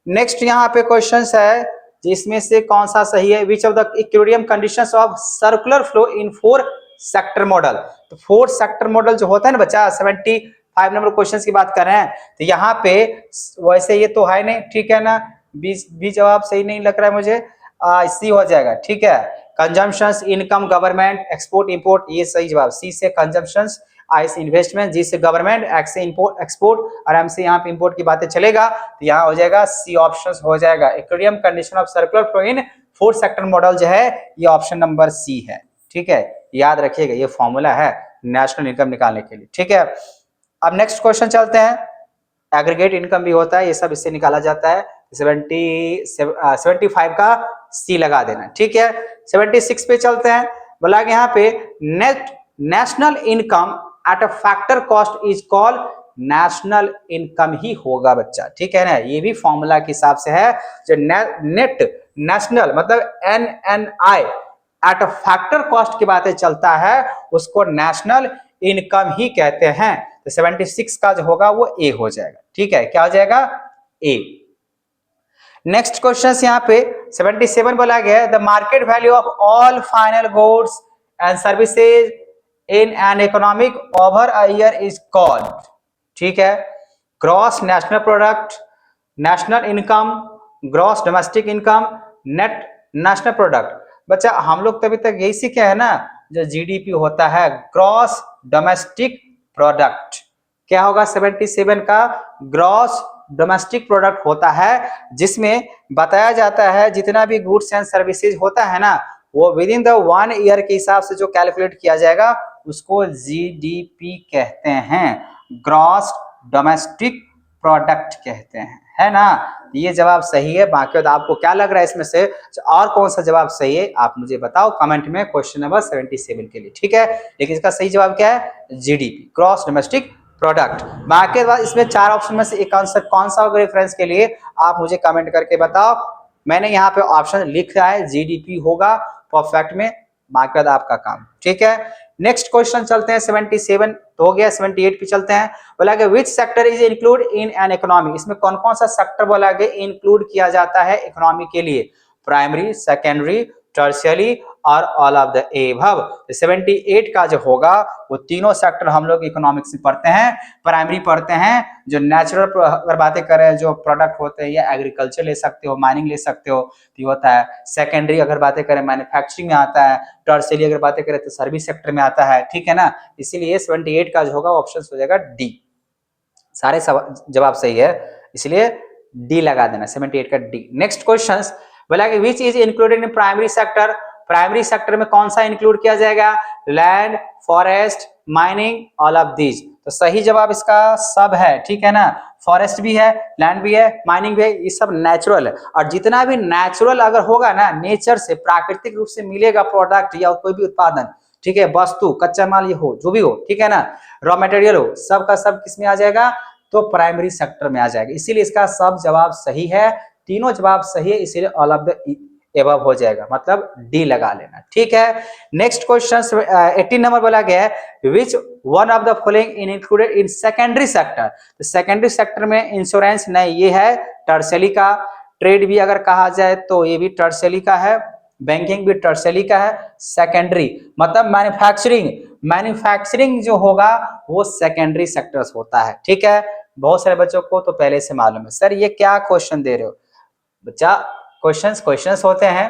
नेक्स्ट यहाँ पे क्वेश्चन है जिसमें से कौन सा सही है? विच of the equilibrium conditions of circular flow in 4 sector model. तो 4 सेक्टर मॉडल जो होता है ना बच्चा, 75 नंबर क्वेश्चन की बात कर रहे हैं, तो यहाँ पे वैसे ये तो है नहीं, ठीक है ना, बी जवाब सही नहीं लग रहा है मुझे, सी हो जाएगा, ठीक है। Consumptions, income, government, export import, ये सही जवाब। सी से कंजम्पशंस, आई से इन्वेस्टमेंट, जी से गवर्नमेंट, एक्स से इंपोर्ट एक्सपोर्ट, और एम से यहाँ पे इंपोर्ट की बातें चलेगा, तो यहाँ हो जाएगा सी ऑप्शन हो जाएगा। Equilibrium condition of circular flow in 4 sector model जो है ये ऑप्शन नंबर सी है, ठीक है, याद रखिएगा, ये फॉर्मूला है नेशनल इनकम निकालने के लिए, ठीक है। अब नेक्स्ट क्वेश्चन चलते हैं, एग्रीगेट इनकम भी होता है, ये सब इससे निकाला जाता है। 75 का सी लगा देना, ठीक है। 76 पे चलते हैं, बोला कि यहाँ पे net national income at a factor cost is called national income ही होगा बच्चा, ठीक है ना, ये भी फॉर्मूला के हिसाब से है। जो नेट नेशनल मतलब NNI eight a factor cost की बातें चलता है उसको नेशनल इनकम ही कहते हैं। तो 76 का जो होगा वो ए हो जाएगा, ठीक है, क्या हो जाएगा? ए। नेक्स्ट क्वेश्चन यहाँ पे 77 बोला गया है, the market value of all final goods and services in an economic over a year is called, ठीक है, gross national product, national income, gross domestic income, net national product. बच्चा हम लोग तभी तक यही सीखे हैं ना, जो जीडीपी होता है ग्रॉस डोमेस्टिक प्रोडक्ट, क्या होगा? 77 का ग्रॉस डोमेस्टिक प्रोडक्ट होता है, जिसमें बताया जाता है जितना भी गुड्स एंड सर्विसेज होता है ना वो विद इन द 1 ईयर के हिसाब से जो कैलकुलेट किया जाएगा उसको जीडीपी कहते हैं, ग्रॉस डोमेस्टिक प्रोडक्ट कहते हैं, है ना। ये जवाब सही है। बाकी तो आपको क्या लग रहा है इसमें से और कौन सा जवाब सही है आप मुझे बताओ कमेंट में क्वेश्चन नंबर 77 के लिए, ठीक है। लेकिन इसका सही जवाब क्या है? GDP, gross domestic product. बाकी बाद इसमें 4 ऑप्शन में से एक आंसर कौन सा होगा रेफरेंस के लिए आप मुझे कमेंट करके बताओ। मैंने यहाँ पे ऑप्शन लिखा है जीडीपी होगा परफेक्ट में, बाकी बाद आपका काम, ठीक है। नेक्स्ट क्वेश्चन चलते हैं 77 तो हो गया, 78 पे चलते हैं। बोला गया which sector is include in an economy, इसमें कौन कौन सा सेक्टर बोला गया इंक्लूड किया जाता है इकोनॉमी के लिए? प्राइमरी, सेकेंडरी, टर्शियरी और ऑल ऑफ द एबव। 78 का जो होगा वो तीनों सेक्टर हम लोग इकोनॉमिक्स में पढ़ते हैं। प्राइमरी पढ़ते हैं जो नेचुरल अगर बातें करें जो प्रोडक्ट होते हैं या एग्रीकल्चर ले सकते हो, माइनिंग ले सकते हो तो होता है। सेकेंडरी अगर बातें करें मैन्युफैक्चरिंग में आता है। टर्शियरी अगर बातें करें तो सर्विस सेक्टर में आता है, ठीक है ना। इसीलिए 78 का जो होगा ऑप्शन हो जाएगा डी, सारे जवाब सही है इसलिए डी लगा देना, 78 का डी। नेक्स्ट क्वेश्चन बोला कि which is included in primary sector, primary sector में कौन सा इंक्लूड किया जाएगा? Land, forest, mining, all of these. तो सही जवाब इसका सब है, ठीक है ना। फॉरेस्ट भी है, लैंड भी है, माइनिंग भी है, ये सब नेचुरल है। और जितना भी नेचुरल अगर होगा ना, नेचर से प्राकृतिक रूप से मिलेगा प्रोडक्ट या कोई भी उत्पादन, ठीक है, वस्तु कच्चा माल ये हो जो भी हो, ठीक है ना, रॉ मटेरियल हो, सब का सब किस में आ जाएगा, तो प्राइमरी सेक्टर में आ जाएगा। इसीलिए इसका सब जवाब सही है, तीनों जवाब सही है, इसीलिए ऑल ऑफ द एबव हो जाएगा, मतलब डी लगा लेना। ठीक है, नेक्स्ट क्वेश्चन 18 नंबर बोला गया है विच one of the following in included in secondary sector. तो सेकेंडरी सेक्टर में इंश्योरेंस नहीं, ये है टर्सरी का, ट्रेड भी अगर कहा जाए तो ये भी टर्सरी का है, बैंकिंग भी टर्सरी का है, सेकेंडरी मतलब मैन्युफैक्चरिंग, मैन्युफैक्चरिंग जो होगा वो सेकेंडरी सेक्टर्स होता है। ठीक है, बहुत सारे बच्चों को तो पहले से मालूम है। सर ये क्या क्वेश्चन दे रहे हो बच्चा, क्वेश्चंस होते हैं,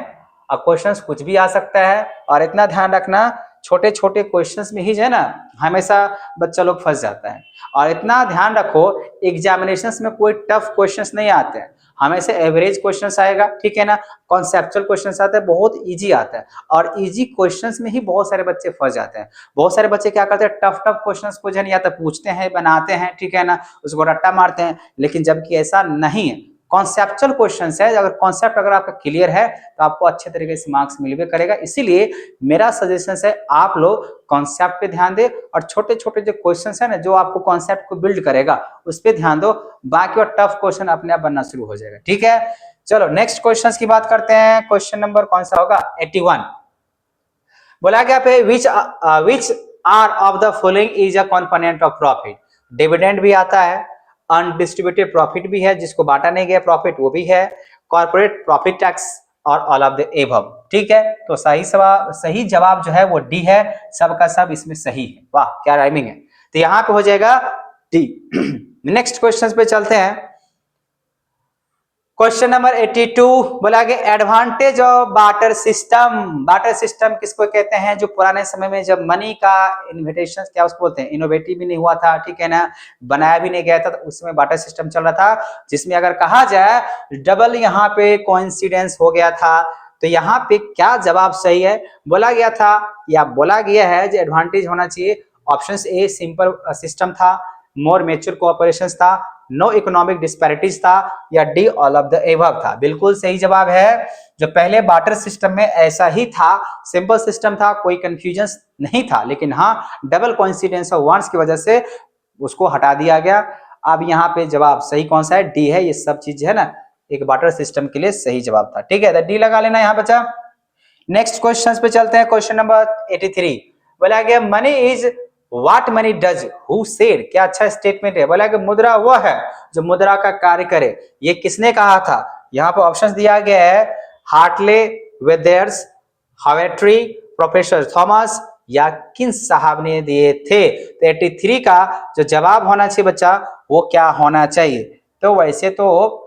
अब क्वेश्चंस कुछ भी आ सकता है, और इतना ध्यान रखना छोटे छोटे क्वेश्चंस में ही जो है ना हमेशा बच्चा लोग फंस जाता है। और इतना ध्यान रखो एग्जामिनेशंस में कोई टफ क्वेश्चंस नहीं आते हैं, हमेशा एवरेज क्वेश्चंस आएगा, ठीक है ना, कॉन्सेप्चुअल क्वेश्चंस आते हैं, बहुत इजी आता है, और इजी क्वेश्चंस में ही बहुत सारे बच्चे फंस जाते हैं। बहुत सारे बच्चे क्या करते हैं, टफ टफ क्वेश्चंस को जो है या तो पूछते हैं, बनाते हैं, ठीक है ना, उसको रट्टा मारते हैं, लेकिन जबकि ऐसा नहीं है, कॉन्सेप्चुअल क्वेश्चंस है, अगर कॉन्सेप्ट अगर आपका क्लियर है तो आपको अच्छे तरीके से मार्क्स मिलवे करेगा। इसीलिए मेरा सजेशन है आप लोग कॉन्सेप्ट पे ध्यान दे, और छोटे छोटे जो क्वेश्चंस है ना जो आपको कॉन्सेप्ट को बिल्ड करेगा उस पर ध्यान दो, बाकी और टफ क्वेश्चन अपने आप बनना शुरू हो जाएगा। ठीक है, चलो नेक्स्ट क्वेश्चन की बात करते हैं। क्वेश्चन नंबर कौन सा होगा, 81 बोला गया पे which are of the following is a component of profit. Dividend भी आता है, अनडिस्ट्रीब्यूटेड प्रॉफिट भी है, जिसको बांटा नहीं गया प्रॉफिट वो भी है, कॉर्पोरेट प्रॉफिट टैक्स और ऑल ऑफ द एबव। ठीक है, तो सही जवाब जो है वो डी है, सबका सब इसमें सही है। वाह क्या राइमिंग है, तो यहां पे हो जाएगा डी। नेक्स्ट क्वेश्चन पे चलते हैं। क्वेश्चन नंबर 82 बोला गया advantage of barter system. Barter system किसको कहते हैं, जो पुराने समय में जब मनी का इन्विटेशन क्या उसको बोलते हैं, इनोवेटिव भी नहीं हुआ था, ठीक है ना, बनाया भी नहीं गया था, तो उसमें बार्टर सिस्टम चल रहा था, जिसमें अगर कहा जाए डबल यहाँ पे कोइंसिडेंस हो गया था, तो यहाँ पे क्या जवाब सही है, बोला गया था या बोला गया है जो एडवांटेज होना चाहिए, ऑप्शन ए सिंपल सिस्टम था, मोर मेच्योर कोऑपरेशन था, नो इकोनॉमिक डिस्पैरिटीज था, या D all of the above था। बिल्कुल सही जवाब है, जो पहले बार्टर सिस्टम में ऐसा ही था, सिंपल सिस्टम था, कोई कंफ्यूजन नहीं था, लेकिन हाँ डबल कोइंसिडेंस ऑफ वंस की वजह से उसको हटा दिया गया। अब यहाँ पे जवाब सही कौन सा है, डी है, ये सब चीज है ना एक बार्टर सिस्टम के लिए सही जवाब था। ठीक है, तो डी लगा लेना यहाँ बचा। नेक्स्ट क्वेश्चन पे चलते हैं। क्वेश्चन नंबर 83 बोला गया money is what money does who said. क्या अच्छा स्टेटमेंट है, बोला कि मुद्रा वह है जो मुद्रा का कार्य करे, ये किसने कहा था। यहाँ पे ऑप्शंस दिया गया है हार्टले, वेदर्स, हावेट्री, प्रोफेसर थॉमस, या किन साहब ने दिए थे। तो 83 का जो जवाब होना चाहिए बच्चा वो क्या होना चाहिए, तो वैसे तो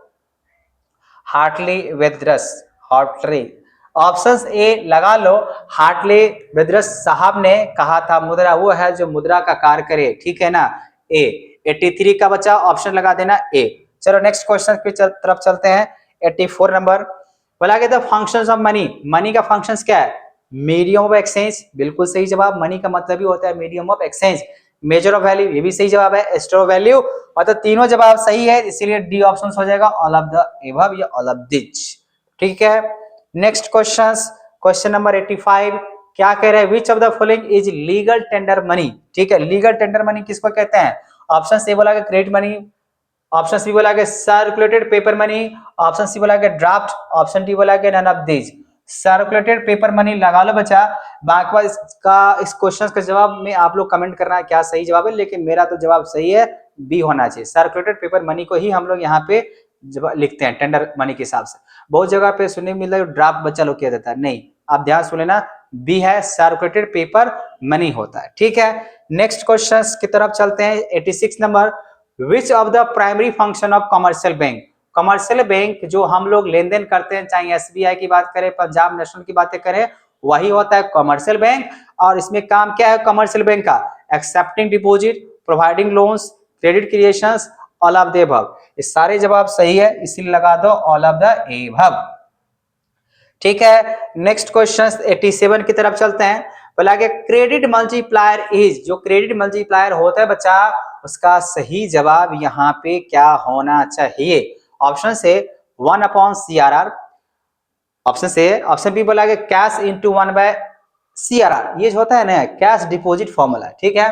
हार्टली वेदरस, हार्टली, ऑप्शन ए लगा लो, हार्टली वेदरस साहब ने कहा था मुद्रा वो है जो मुद्रा का कार्य करे, ठीक है ना, ए। 83 का बच्चा ऑप्शन लगा देना ए। चलो नेक्स्ट क्वेश्चन की तरफ चलते हैं। 84 नंबर बोला गया था फंक्शंस ऑफ मनी। मनी का फंक्शंस क्या है, मीडियम ऑफ एक्सचेंज, बिल्कुल सही जवाब, मनी का मतलब ही होता है medium of exchange. Measure of value, ये भी सही जवाब है। स्टोर ऑफ वैल्यू, मतलब तीनों जवाब सही है, इसीलिए डी ऑप्शन हो जाएगा ऑल ऑफ द एबव या ऑल ऑफ दिस। ठीक है, नेक्स्ट क्वेश्चन नंबर 85 क्या कह रहे हैं, विच of the following is legal tender money. ठीक है, लीगल टेंडर मनी किसको कहते हैं, ऑप्शन सी बोला क्रेडिट मनी, ऑप्शन सी बोला circulated paper money, option C बोला ड्राफ्ट, ऑप्शन डी बोला none of this. Circulated paper money लगा लो बच्चा, बाकी इस क्वेश्चन का जवाब में आप लोग कमेंट करना क्या सही जवाब है, लेकिन मेरा तो जवाब सही है, बी होना चाहिए। सर्कुलेटेड पेपर मनी को ही हम लोग यहाँ पे लिखते हैं टेंडर मनी के हिसाब से। बहुत जगह पे सुनने में मिलता है ड्राफ्ट बच्चा लोग किया देता है, नहीं, आप ध्यान सुन लेना, बी है सर्कुलेटेड पेपर मनी होता है। ठीक है, नेक्स्ट क्वेश्चन की तरफ चलते हैं। 86 number which of the primary function of commercial bank. Commercial bank जो हम लोग लेन देन करते हैं, चाहे एसबीआई की बात करें, पंजाब नेशनल की बातें करें, वही होता है कमर्शियल बैंक। और इसमें काम क्या है कमर्शियल बैंक का, accepting deposit, providing loans, credit creations, all of the above. ये सारे जवाब सही है, इसीलिए लगा दो ऑल ऑफ द अबव। ठीक है, नेक्स्ट क्वेश्चन 87 की तरफ चलते हैं। बोला कि क्रेडिट मल्टीप्लायर इज, जो क्रेडिट मल्टीप्लायर होता है बच्चा उसका सही जवाब यहाँ पे क्या होना चाहिए। ऑप्शन से 1/CRR, ऑप्शन से, ऑप्शन बी बोला कि कैश इंटू 1/CRR, CRR ये जो होता है ना कैश डिपॉजिट फॉर्मूला, ठीक है,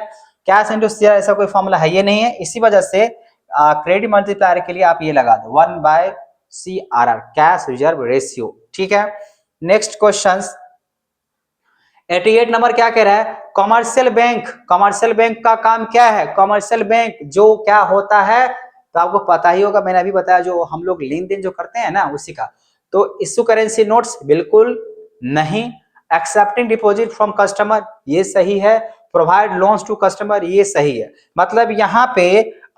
कैश इंटू CRR ऐसा कोई फॉर्मूला है ये नहीं है, इसी वजह से क्रेडिट मल्टीप्लायर के लिए आप ये लगा दो 1/CRR कैश रिजर्व रेशियो, ठीक है। नेक्स्ट क्वेश्चन 88 नंबर क्या कह रहा है, कमर्शियल बैंक, कमर्शियल बैंक का काम क्या है, कमर्शियल बैंक जो क्या होता है तो आपको पता ही होगा, मैंने अभी बताया जो हम लोग लेन देन जो करते हैं ना उसी का। तो इशू करेंसी नोट्स बिल्कुल नहीं, एक्सेप्टिंग डिपॉजिट फ्रॉम कस्टमर ये सही है, प्रोवाइड लोन्स टू कस्टमर ये सही है, मतलब यहाँ पे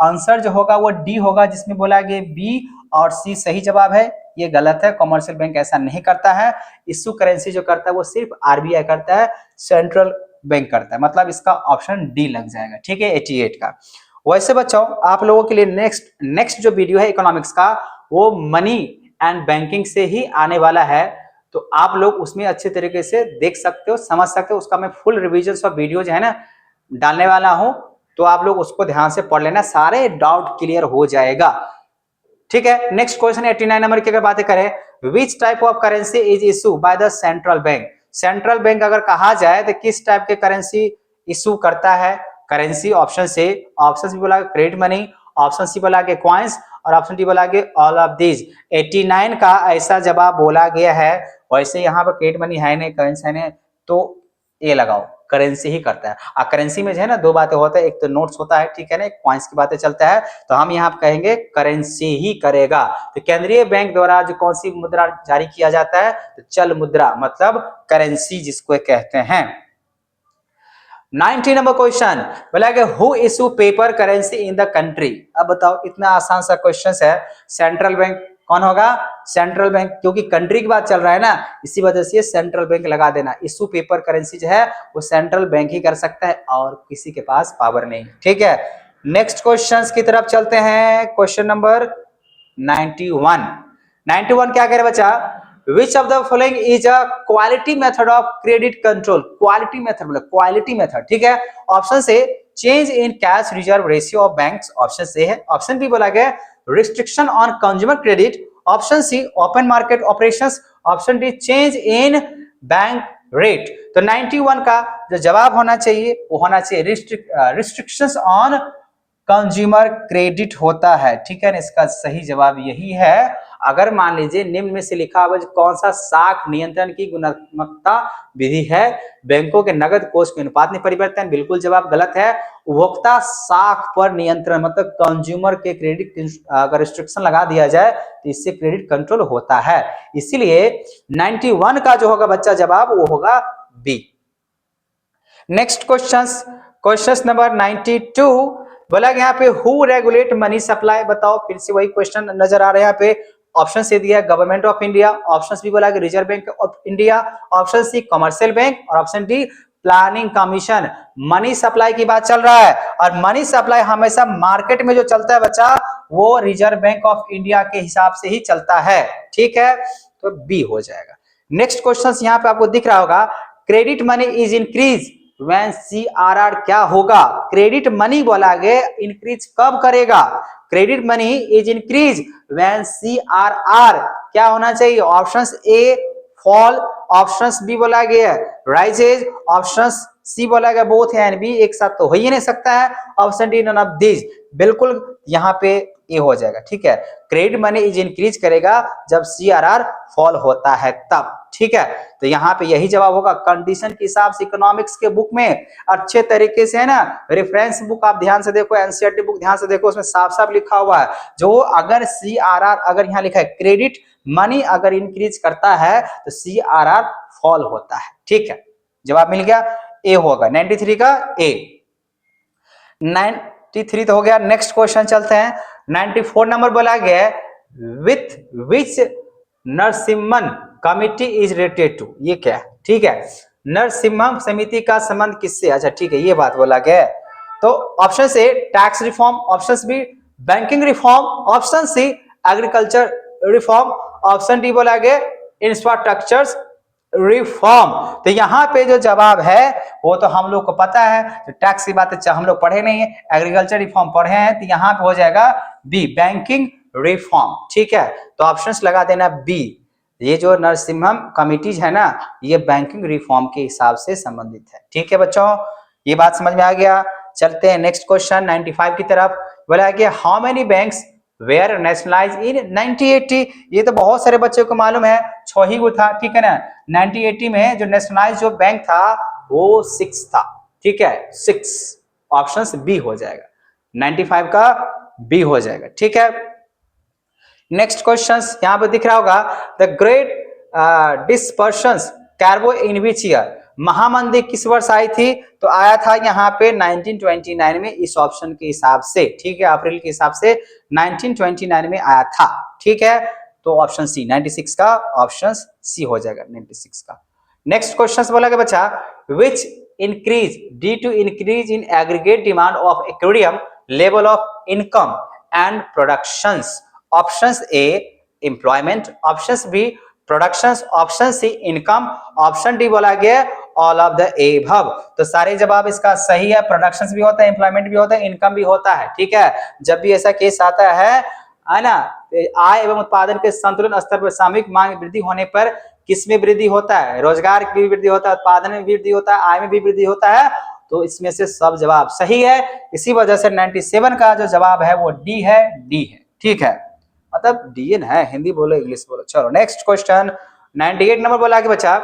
आंसर जो होगा वो डी होगा, जिसमें बोला गया बी और सी सही जवाब है, ये गलत है, कमर्शियल बैंक ऐसा नहीं करता है। इशू करेंसी जो करता है वो सिर्फ आरबीआई करता है, सेंट्रल बैंक करता है, मतलब इसका ऑप्शन डी लग जाएगा, ठीक है 88 का। वैसे बच्चों आप लोगों के लिए नेक्स्ट जो वीडियो है इकोनॉमिक्स का वो मनी एंड बैंकिंग से ही आने वाला है, तो आप लोग उसमें अच्छे तरीके से देख सकते हो, समझ सकते हो, उसका मैं फुल रिवीजन ऑफ वीडियो जो है ना डालने वाला हूं, तो आप लोग उसको ध्यान से पढ़ लेना, सारे डाउट क्लियर हो जाएगा, ठीक है। नेक्स्ट क्वेश्चन 89 नंबर की अगर बातें करें, विच type of currency is issue by the central bank, central bank अगर कहा जाए तो किस टाइप के करेंसी इशू करता है, करेंसी ऑप्शन से, ऑप्शन सी बोला क्रेडिट मनी, ऑप्शन सी बोला के कॉइन्स और ऑप्शन डी बोला के ऑल ऑफ दीज। 89 का ऐसा जवाब बोला गया है, वैसे यहाँ पर क्रेडिट मनी है नहीं, करेंसी है नहीं, तो ये लगाओ करेंसी ही करता है। करेंसी में जो है ना दो बातें होता है, एक तो नोट्स होता है, ठीक है ना, एक कॉइन्स की बातें चलता है, तो हम यहाँ कहेंगे करेंसी ही करेगा। तो केंद्रीय बैंक द्वारा जो कौन सी मुद्रा जारी किया जाता है, तो चल मुद्रा, मतलब करेंसी जिसको कहते हैं। 90 नंबर क्वेश्चन बोला कि who issue paper currency in the country, अब बताओ इतना आसान सा क्वेश्चन है, सेंट्रल बैंक कौन होगा, सेंट्रल बैंक, क्योंकि कंट्री की बात चल रहा है ना, इसी वजह से सेंट्रल बैंक लगा देना, इशू पेपर करेंसी जो है वो सेंट्रल बैंक ही कर सकता है और किसी के पास पावर नहीं, ठीक है। नेक्स्ट क्वेश्चन की तरफ चलते हैं, क्वेश्चन नंबर 91 क्या कह रहे बच्चा, Which of the following is a quality method of credit control, quality method मतलब क्वालिटी मेथड, ठीक है। ऑप्शन से change in cash reserve ratio of banks, option से है, ऑप्शन बी बोला गया restriction on consumer credit, option C open market operations, option D change in bank rate. तो 91 का जो जवाब होना चाहिए वो होना चाहिए रिस्ट्रिक्शंस ऑन कंज्यूमर क्रेडिट होता है, ठीक है ना, इसका सही जवाब यही है। अगर मान लीजिए निम्न में से लिखा हुआ कौन सा साख नियंत्रण की गुणात्मकता विधि है, बैंकों के नगद कोष के अनुपात में परिवर्तन, बिल्कुल जवाब गलत है। उपभोक्ता साख पर नियंत्रण, मतलब कंज्यूमर के क्रेडिट अगर रिस्ट्रिक्शन लगा दिया जाए तो इससे क्रेडिट कंट्रोल होता है, इसीलिए 91 का जो होगा बच्चा जवाब वो होगा बी। नेक्स्ट क्वेश्चन नंबर 92 बोला यहाँ पे हु रेगुलेट मनी सप्लाई, बताओ फिर से वही क्वेश्चन नजर आ रहा है यहाँ पे, ऑप्शन से दिया government of India, option B बोला कि Reserve Bank of India, option C commercial bank और option D planning commission. Money supply की बात चल रहा है और मनी सप्लाई हमेशा मार्केट में जो चलता है बच्चा वो रिजर्व बैंक ऑफ इंडिया के हिसाब से ही चलता है, ठीक है, तो बी हो जाएगा। नेक्स्ट क्वेश्चन यहाँ पे आपको दिख रहा होगा, credit money is increase when CRR क्या होगा, क्रेडिट मनी बोला गया इंक्रीज कब करेगा, credit money is increase when CRR क्या होना चाहिए, options A fall, options B बोला गया राइजेज, ऑप्शंस सी बोला गया बोथ है एंड बी, एक साथ तो हो ही नहीं सकता है, option D none of these, बिल्कुल यहाँ पे ए हो जाएगा, ठीक है। क्रेडिट मनी इज इंक्रीज करेगा जब CRR फॉल होता है तब, ठीक है, तो यहाँ पे यही जवाब होगा। कंडीशन के हिसाब से इकोनॉमिक्स के बुक में अच्छे तरीके से है ना, रेफरेंस बुक आप ध्यान से देखो, एनसीईआरटी बुक ध्यान से देखो, उसमें साफ साफ लिखा हुआ है, जो अगर CRR अगर यहाँ लिखा है क्रेडिट मनी अगर इंक्रीज करता है तो CRR फॉल होता है, ठीक है, जवाब मिल गया, ए होगा 93 का ए। 93 तो हो गया। नेक्स्ट क्वेश्चन चलते हैं, 94 नंबर बोला गया with which Narasimhan committee is related to, ये क्या है, ठीक है, नरसिम्हम समिति का संबंध किससे, अच्छा ठीक है, ये बात बोला गया। तो ऑप्शन से tax reform, option B banking reform, option C agriculture reform, option D बोला गया इंफ्रास्ट्रक्चर रिफॉर्म। तो यहाँ पे जो जवाब है वो तो हम लोग को पता है, तो टैक्स की बात हम लोग पढ़े नहीं है, एग्रीकल्चर रिफॉर्म पढ़े हैं, तो यहाँ पे हो जाएगा बी बैंकिंग रिफॉर्म, ठीक है, तो ऑप्शंस लगा देना बी ये जो नरसिम्हम कमिटीज है ना, ये बैंकिंग रिफॉर्म के हिसाब से संबंधित है। ठीक है बच्चों, ये बात समझ में आ गया। चलते हैं नेक्स्ट क्वेश्चन 95 की तरफ। बोला कि how many banks were nationalise in 1980। ये तो बहुत सारे बच्चों को मालूम है, 6 ही वो था। ठीक है ना, 1980 में जो नेशनलाइज जो बैंक था वो 6 था। ठीक है, 6 ऑप्शन बी हो जाएगा, 95 का बी हो जाएगा। ठीक है, नेक्स्ट क्वेश्चन यहां पर दिख रहा होगा, द ग्रेट डिस्पर्शन कैर्बो इन विच ईयर। महामंदी किस वर्ष आई थी? तो आया था यहाँ पे 1929 में, इस ऑप्शन के हिसाब से। ठीक है, अप्रैल के हिसाब से 1929 में आया था। ठीक है, तो ऑप्शन सी 96 का ऑप्शन सी हो जाएगा, 96 का। नेक्स्ट क्वेश्चन बोला कि बच्चा, which increase due to increase in aggregate demand of equilibrium level of income and productions. Options A employment, options B productions, option C income, option D बोला गया ऑल ऑफ द एबव। तो सारे जवाब इसका सही है, प्रोडक्शंस भी होता है, एम्प्लॉयमेंट भी होता है, इनकम भी होता है। ठीक है, जब भी ऐसा केस आता है ना, आय एवं उत्पादन के संतुलन स्तर पर सामूहिक मांग वृद्धि होने पर किसमें वृद्धि होता है? रोजगार की भी वृद्धि होता है, उत्पादन में भी वृद्धि होता है, आय में भी वृद्धि होता है। तो इसमें से सब जवाब सही है, इसी वजह से 97 का जो जवाब है वो डी है, डी है। ठीक है, मतलब डीएन है, हिंदी बोलो इंग्लिश बोलो। चलो नेक्स्ट क्वेश्चन 98 नंबर बोला कि बच्चा,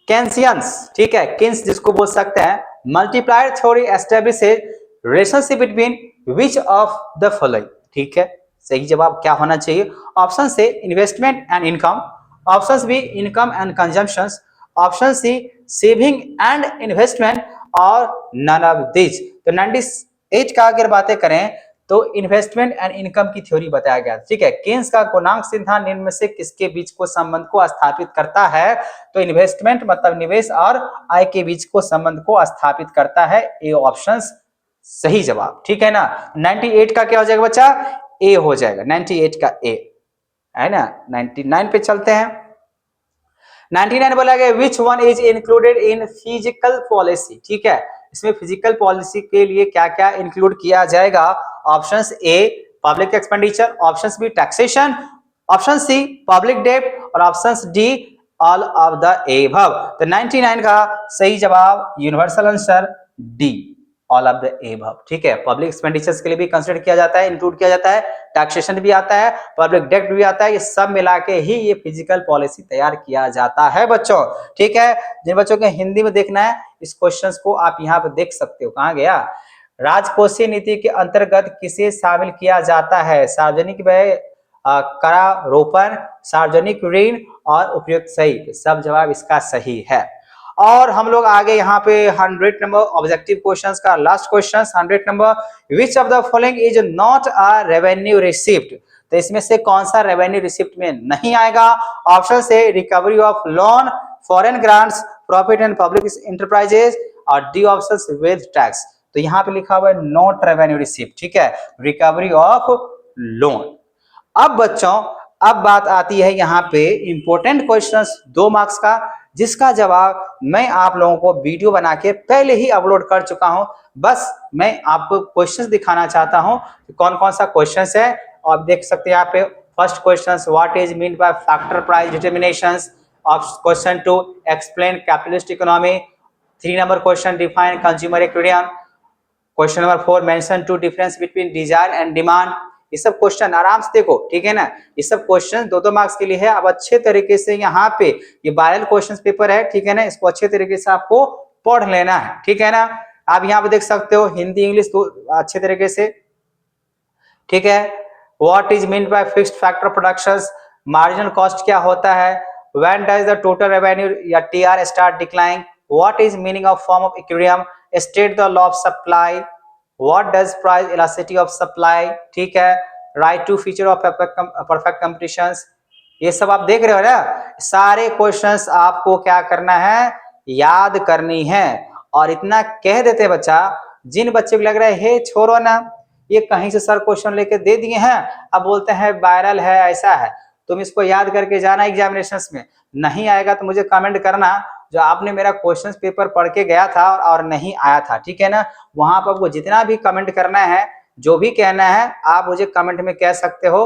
केंसियंस, ठीक है, किन्स जिसको बोल सकते हैं, multiplier theory establishes relationship between which of the following. ठीक है, सही जवाब क्या होना चाहिए? ऑप्शन से investment and income, option B income and consumption, option C saving and investment, और नन ऑफ दिस। तो 98 का अगर बातें करें तो इन्वेस्टमेंट एंड इनकम की थ्योरी बताया गया। ठीक है, केन्स का गुणांक सिद्धांत निम्न में से किसके बीच को संबंध को स्थापित करता है? तो इन्वेस्टमेंट मतलब निवेश और आय के बीच को संबंध को स्थापित करता है। ए ऑप्शन सही जवाब। ठीक है ना, 98 का क्या हो जाएगा बच्चा? ए हो जाएगा, 98 का ए है ना। 99 पे चलते हैं। 99 बोला गया, which one is included in physical policy. ठीक है, इसमें फिजिकल पॉलिसी के लिए क्या क्या इंक्लूड किया जाएगा? Options A public expenditure, options B taxation, option C public debt, और options D all of the above. तो 99 का सही जवाब universal answer D, all of the above. ठीक है, पब्लिक एक्सपेंडिचर्स के लिए भी कंसीडर किया जाता है, इंक्लूड किया जाता है, टैक्सेशन भी आता है, पब्लिक डेट भी आता है, ये सब मिला के ही ये फिजिकल पॉलिसी तैयार किया जाता है बच्चों। ठीक है, जिन बच्चों को हिंदी में देखना है इस क्वेश्चंस को आप यहाँ पे देख सकते हो। कहाँ गया? राजकोषीय नीति के अंतर्गत किसे शामिल किया जाता है? सार्वजनिक व्यय, करारोपण, सार्वजनिक ऋण और उपयुक्त सही। सब जवाब इसका सही है। और हम लोग आगे यहाँ पे 100 नंबर ऑब्जेक्टिव क्वेश्चंस का last question 100 number, which of the following is not a revenue receipt. तो इसमें से कौन सा रेवेन्यू रिसिप्ट में नहीं आएगा? ऑप्शन से recovery of loan, foreign grants, profit and public enterprises, और डी ऑप्शन विद टैक्स। तो यहाँ पे लिखा हुआ है नॉट रेवेन्यू रिसिप्ट। ठीक है, रिकवरी ऑफ लोन। अब बच्चों, अब बात आती है यहाँ पे इंपॉर्टेंट क्वेश्चंस 2 मार्क्स का, जिसका जवाब मैं आप लोगों को वीडियो बना के पहले ही अपलोड कर चुका हूं। बस मैं आपको क्वेश्चंस दिखाना चाहता हूं कौन कौन सा क्वेश्चंस है। आप देख सकते हैं यहाँ पे first question, what is mean by factor price determinations. Question 2, explain capitalist economy. 3 number question, define consumer equilibrium. Question number 4, mention two difference between desire and demand. ये सब क्वेश्चन आराम से देखो, ठीक है ना। ये सब क्वेश्चन 2-2 मार्क्स के लिए है। अब अच्छे तरीके से यहाँ पे ये वायरल क्वेश्चन पेपर है, ठीक है ना, इसको अच्छे तरीके से आपको पढ़ लेना है, ठीक है ना। आप यहाँ पे देख सकते हो हिंदी इंग्लिश तो अच्छे तरीके से, ठीक है। What is mean by fixed factor productions, marginal cost क्या होता है, when does the total revenue या TR start decline, what is meaning of firm of equilibrium, state the law of supply, what does price elasticity of supply, ठीक है। Write two feature of perfect competitions. ये सब आप देख रहे हो ना, सारे क्वेश्चंस आपको क्या करना है, याद करनी है। और इतना कह देते बच्चा, जिन बच्चे को लग रहा है हे छोड़ो ना, ये कहीं से सर क्वेश्चन लेके दे दिए हैं, अब बोलते हैं वायरल है, ऐसा है, तुम इसको याद करके जाना एग्जामिनेशंस में। नहीं आएगा तो मुझे कमेंट करना जो आपने मेरा क्वेश्चन पेपर पढ़ के गया था और नहीं आया था, ठीक है ना। वहां पर आपको जितना भी कमेंट करना है, जो भी कहना है, आप मुझे कमेंट में कह सकते हो।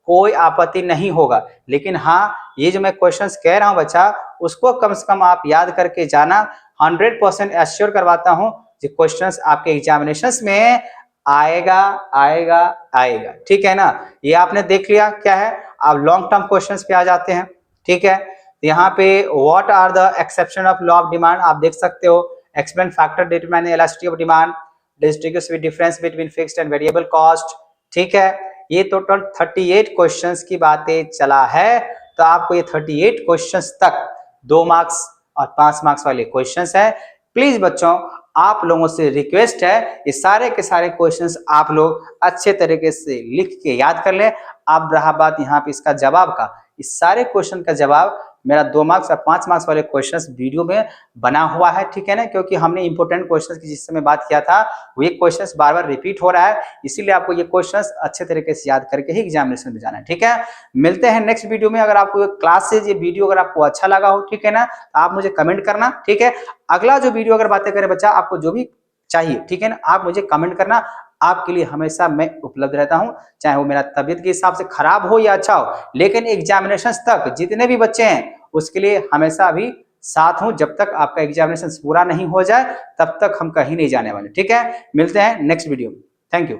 कोई आपत्ति नहीं होगा। लेकिन हाँ, ये जो मैं क्वेश्चंस कह रहा हूँ बच्चा, उसको कम से कम आप याद करके जाना। 100% एश्योर करवाता हूँ कि क्वेश्चंस आपके एग्जामिनेशंस में आएगा आएगा आएगा। ठीक है ना। ये आपने देख लिया क्या है। अब लॉन्ग टर्म क्वेश्चंस पे आ जाते हैं। ठीक है, यहाँ पे what are the exception of law of demand आप देख सकते हो। Explain factor determine elasticity of demand, distribute with difference between fixed and variable cost. ठीक है, ये टोटल 38 क्वेश्चंस की बातें चला है। तो आपको ये 38 क्वेश्चंस तक 2 मार्क्स और 5 मार्क्स वाले क्वेश्चंस है। प्लीज बच्चों, आप लोगों से रिक्वेस्ट है, ये सारे के सारे क्वेश्चंस आप लोग अच्छे तरीके से लिख के याद कर लें। अब रहा बात यहाँ पे इसका जवाब का, इस सारे क्वेश्चन का जवाब मेरा 2 मार्क्स और 5 मार्क्स वाले क्वेश्चंस वीडियो में बना हुआ है। ठीक है ना, क्योंकि हमने इंपोर्टेंट क्वेश्चंस की जिस समय बात किया था, वो ये क्वेश्चंस बार बार रिपीट हो रहा है, इसीलिए आपको ये क्वेश्चंस अच्छे तरीके से याद करके ही एग्जामिनेशन में जाना है। ठीक है, मिलते हैं नेक्स्ट वीडियो में। अगर आपको क्लास से ये वीडियो अगर आपको अच्छा लगा हो, ठीक है ना, तो आप मुझे कमेंट करना। ठीक है, अगला जो वीडियो अगर बातें करें बच्चा, आपको जो भी चाहिए, ठीक है ना, आप मुझे कमेंट करना। आपके लिए हमेशा मैं उपलब्ध रहता हूं, चाहे वो मेरा तबीयत के हिसाब से खराब हो या अच्छा हो, लेकिन एग्जामिनेशन तक जितने भी बच्चे हैं उसके लिए हमेशा अभी साथ हूं। जब तक आपका एग्जामिनेशन पूरा नहीं हो जाए तब तक हम कहीं नहीं जाने वाले। ठीक है, मिलते हैं नेक्स्ट वीडियो में। Thank you.